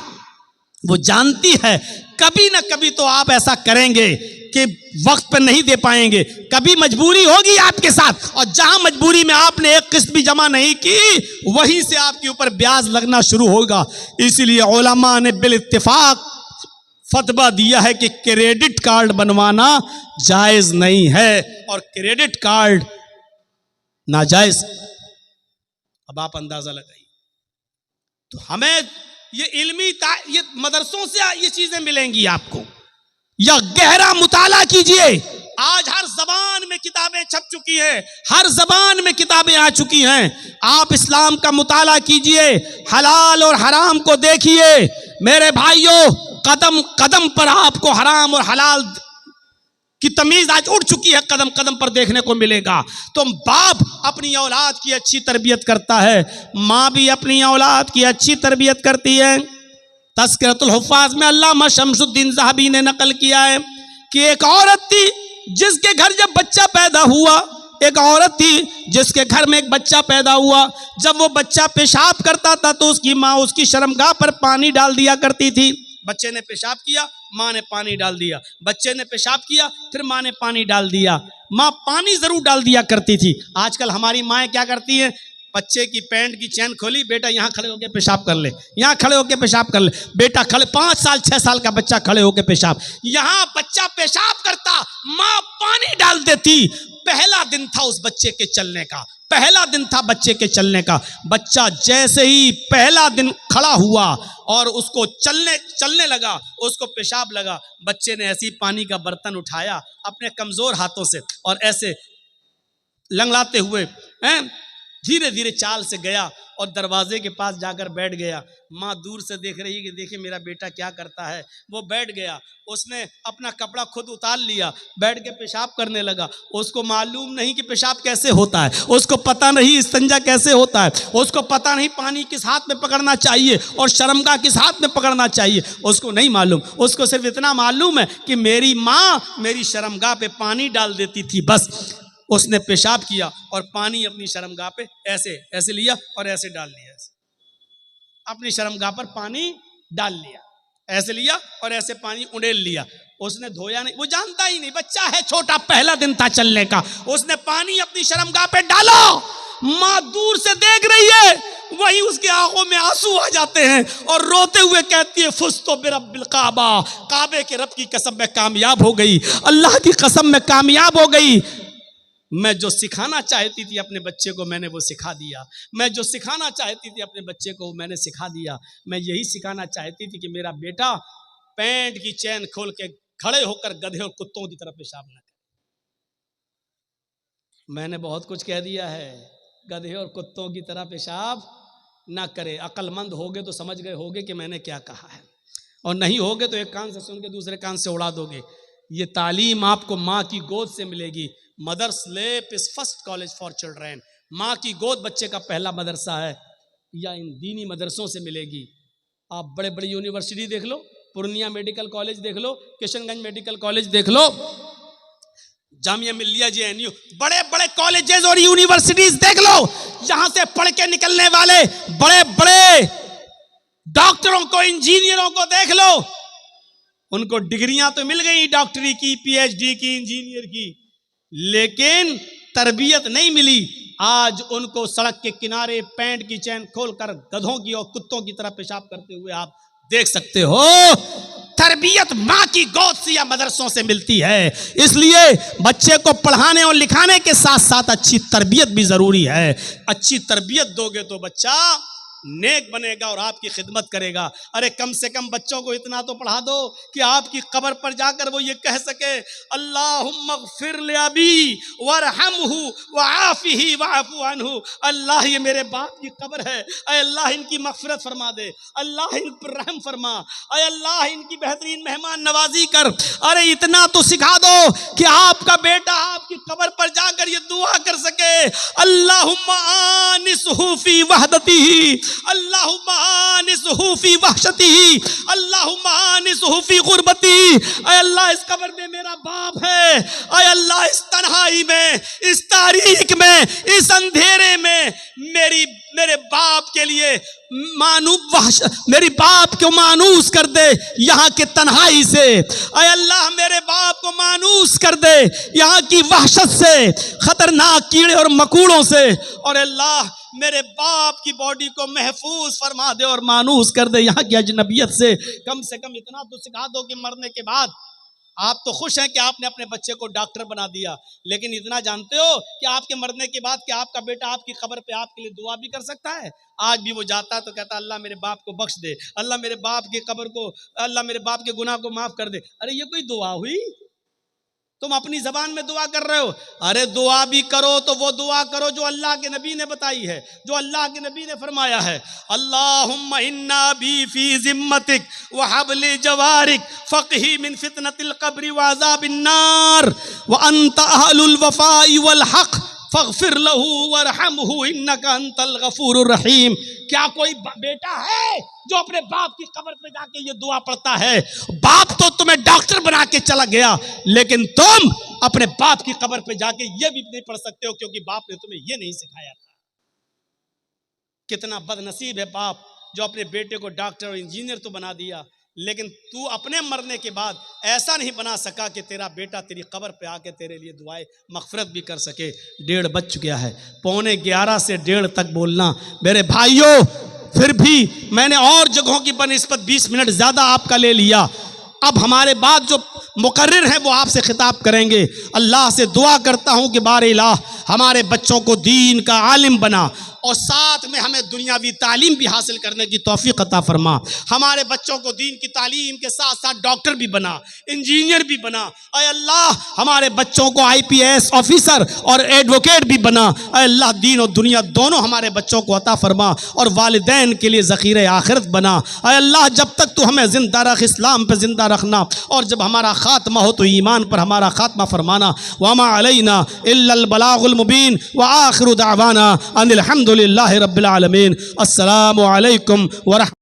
वो जानती है कभी ना कभी तो आप ऐसा करेंगे कि वक्त पर नहीं दे पाएंगे, कभी मजबूरी होगी आपके साथ, और जहां मजबूरी में आपने एक किस्त भी जमा नहीं की वहीं से आपके ऊपर ब्याज लगना शुरू होगा। इसीलिए उलमा ने बिल इत्तिफाक फतवा दिया है कि क्रेडिट कार्ड बनवाना जायज नहीं है, और क्रेडिट कार्ड नाजायज। अब आप अंदाजा लगाइए। तो हमें ये ये मदरसों से ये चीजें मिलेंगी आपको, या गहरा मुताला कीजिए। आज हर जबान में किताबें छप चुकी हैं, हर जबान में किताबें आ चुकी हैं। आप इस्लाम का मुताला कीजिए, हलाल और हराम को देखिए। मेरे भाइयों, कदम कदम पर आपको हराम और हलाल की तमीज आज उड़ चुकी है, कदम कदम पर देखने को मिलेगा। तो बाप अपनी औलाद की अच्छी तरबियत करता है, माँ भी अपनी औलाद की अच्छी तरबियत करती है। तज़किरतुल हुफ़्फ़ाज़ में अल्लामा शम्सुद्दीन ज़हाबी ने नकल किया है कि एक औरत थी जिसके घर जब बच्चा पैदा हुआ, एक औरत थी जिसके घर में एक बच्चा पैदा हुआ। जब वो बच्चा पेशाब करता था तो उसकी माँ उसकी शर्मगाह पर पानी डाल दिया करती थी। बच्चे ने पेशाब किया, माँ ने पानी डाल दिया, बच्चे ने पेशाब किया, फिर माँ ने पानी डाल दिया। माँ पानी जरूर डाल दिया करती थी। आजकल हमारी माएँ क्या करती हैं, बच्चे की पैंट की चैन खोली, बेटा यहाँ खड़े होकर पेशाब कर ले, यहाँ खड़े होकर पेशाब कर ले। बेटा खड़े, 5 साल 6 साल का बच्चा खड़े होकर पेशाब, यहाँ बच्चा पेशाब करता, माँ पानी डाल देती। पहला दिन था उस बच्चे के चलने का, पहला दिन था बच्चे के चलने का। बच्चा जैसे ही पहला दिन खड़ा हुआ और उसको चलने लगा, उसको पेशाब लगा, बच्चे ने ऐसे ही पानी का बर्तन उठाया अपने कमजोर हाथों से और ऐसे लंगड़ाते हुए धीरे धीरे चाल से गया और दरवाजे के पास जाकर बैठ गया। माँ दूर से देख रही है कि देखे मेरा बेटा क्या करता है। वो बैठ गया, उसने अपना कपड़ा खुद उतार लिया, बैठ के पेशाब करने लगा। उसको मालूम नहीं कि पेशाब कैसे होता है, उसको पता नहीं इस्तिंजा कैसे होता है, उसको पता नहीं पानी किस हाथ में पकड़ना चाहिए और शर्मगाह किस हाथ में पकड़ना चाहिए, उसको नहीं मालूम। उसको सिर्फ इतना मालूम है कि मेरी माँ मेरी शर्मगाह पे पानी डाल देती थी, बस। उसने पेशाब किया और पानी अपनी शर्मगाह पे ऐसे ऐसे लिया और ऐसे डाल लिया, अपनी शर्मगाह पर पानी डाल लिया, ऐसे लिया और ऐसे पानी उड़ेल लिया। उसने धोया नहीं, वो जानता ही नहीं, बच्चा है छोटा, पहला दिन था चलने का। उसने पानी अपनी शर्मगाह पे डाला, माँ दूर से देख रही है, वही उसकी आंखों में आंसू आ जाते हैं और रोते हुए कहती है फुज़्तु बिरब्बिल काबा, काबे के रब की कसम में कामयाब हो गई, अल्लाह की कसम में कामयाब हो गई। मैं जो सिखाना चाहती थी अपने बच्चे को मैंने वो सिखा दिया, मैं जो सिखाना चाहती थी अपने बच्चे को मैंने सिखा दिया। मैं यही सिखाना चाहती थी कि मेरा बेटा पैंट की चैन खोल के खड़े होकर गधे और कुत्तों की तरफ पेशाब न करे। मैंने बहुत कुछ कह दिया है, गधे और कुत्तों की तरह पेशाब ना करे। अक्लमंद होगे तो समझ गए होगे कि मैंने क्या कहा है, और नहीं होगे तो एक कान से सुन के दूसरे कान से उड़ा दोगे। ये तालीम आपको माँ की गोद से मिलेगी। Mother's lap is first college for children. माँ की गोद बच्चे का पहला मदरसा है, या इन दीनी मदरसों से मिलेगी। आप बड़े बड़े यूनिवर्सिटी देख लो, पूर्णिया मेडिकल कॉलेज देख लो, किशनगंज मेडिकल कॉलेज देख लो, जामिया मिल्लिया JNU, बड़े बड़े कॉलेजेस और यूनिवर्सिटीज देख लो। यहां से पढ़ के निकलने वाले बड़े बड़े डॉक्टरों को, इंजीनियरों को देख लो। उनको डिग्रियां तो मिल गई, डॉक्टरी की, PhD की, इंजीनियर की, लेकिन तरबियत नहीं मिली। आज उनको सड़क के किनारे पैंट की चैन खोलकर गधों की और कुत्तों की तरह पेशाब करते हुए आप देख सकते हो। तरबियत माँ की गोद से या मदरसों से मिलती है। इसलिए बच्चे को पढ़ाने और लिखाने के साथ साथ अच्छी तरबियत भी जरूरी है। अच्छी तरबियत दोगे तो बच्चा नेक बनेगा और आपकी खिदमत करेगा। अरे कम से कम बच्चों को इतना तो पढ़ा दो कि आपकी कब्र पर जाकर वो ये कह सके, अल्लाहुम्मा ग़फ़िर ले अबी वरहमहु वआफ़िही वअफ़ु अन्हु। अल्लाह ये मेरे बाप की कब्र है, अय अल्लाह इनकी मग़फ़िरत फरमा दे, अल्लाह इन पर रहम फरमा, अय अल्लाह इनकी बेहतरीन मेहमान नवाजी कर। अरे इतना तो सिखा दो कि आपका बेटा आपकी कब्र पर जाकर ये दुआ कर सके, अल्लाहुम्मा आनिसहु फ़ी वहदतिही, अल्लाहुम्मा आनिसहु फ़ी वहशतिही, अल्लाहुम्मा आनिसहु फ़ी ग़ुरबती। ऐ अल्लाह इस कब्र में मेरा बाप है, ऐ अल्लाह इस तन्हाई में, इस तारीक में, इस अंधेरे में मेरे बाप के लिए मेरी बाप को मानूस कर दे यहाँ की तन्हाई से। ऐ अल्लाह मेरे बाप को मानूस कर दे यहाँ की वहशत से, खतरनाक कीड़े और मकोड़ों से। और अल्लाह मेरे बाप की बॉडी को महफूज फरमा दे और मानूस कर दे यहाँ की अजनबियत से। कम इतना तो सिखा दो कि मरने के बाद आप तो खुश हैं कि आपने अपने बच्चे को डॉक्टर बना दिया, लेकिन इतना जानते हो कि आपके मरने के बाद कि आपका बेटा आपकी कब्र पे आपके लिए दुआ भी कर सकता है। आज भी वो जाता है तो कहता है अल्लाह मेरे बाप को बख्श दे, अल्लाह मेरे बाप की कब्र को, अल्लाह मेरे बाप के गुनाह को माफ कर दे। अरे ये कोई दुआ हुई? तुम अपनी जबान में दुआ कर रहे हो। अरे दुआ भी करो तो वो दुआ करो जो अल्लाह के नबी ने बताई है, जो अल्लाह के नबी ने फरमाया है। अल्लाहुम्मा इन्ना बी फी जिम्मतिक व हबली जवारिक फक़ही मिन फितनतिल क़ब्रि व अज़ाबिन नार व अंत अहलुल वफ़ाई वल हक़ फ़ग़फ़िर लहू वरहमहू इन्नका अंतल गफ़ूरुर रहीम। क्या कोई बेटा है जो अपने बाप की कब्र पे जाके ये दुआ पढ़ता है? बाप तो तुम्हें डॉक्टर बना के चला गया, लेकिन तुम अपने बाप की कब्र पे जाके ये भी नहीं पढ़ सकते हो, क्योंकि बाप ने तुम्हें ये नहीं सिखाया था। कितना बदनसीब है बाप जो अपने बेटे को डॉक्टर और इंजीनियर तो बना दिया, लेकिन तू अपने मरने के बाद ऐसा नहीं बना सका कि तेरा बेटा तेरी कब्र पे आके तेरे लिए दुआएं मगफिरत भी कर सके। 1:30 बज चुका है, 11:15 से 1:30 तक बोलना। मेरे भाइयों, फिर भी मैंने और जगहों की बनिस्बत 20 मिनट ज़्यादा आपका ले लिया। अब हमारे बाद जो मुकर्रिर हैं वो आपसे खिताब करेंगे। अल्लाह से दुआ करता हूँ कि बारे इलाह हमारे बच्चों को दीन का आलिम बना और साथ में हमें दुनियावी तालीम भी हासिल करने की तौफीक अता फरमा। हमारे बच्चों को दीन की तालीम के साथ साथ डॉक्टर भी बना, इंजीनियर भी बना। अय अल्लाह हमारे बच्चों को IPS ऑफिसर और एडवोकेट भी बना। अय अल्लाह दीन और दुनिया दोनों हमारे बच्चों को अता फरमा और वालिदैन के लिए ज़ख़ीरे आखिरत बना। अय अल्लाह जब तक तू हमें ज़िंदा रख, इस्लाम पर ज़िंदा रखना, और जब हमारा खात्मा हो तो ईमान पर हमारा खात्मा फरमाना। वमा अलैना इल्लल बलागुल मुबीन व आखिरु दावाना अनिल हम्दुलिल्लाहि रब्बिल आलमीन। अस्सलामु अलैकुम व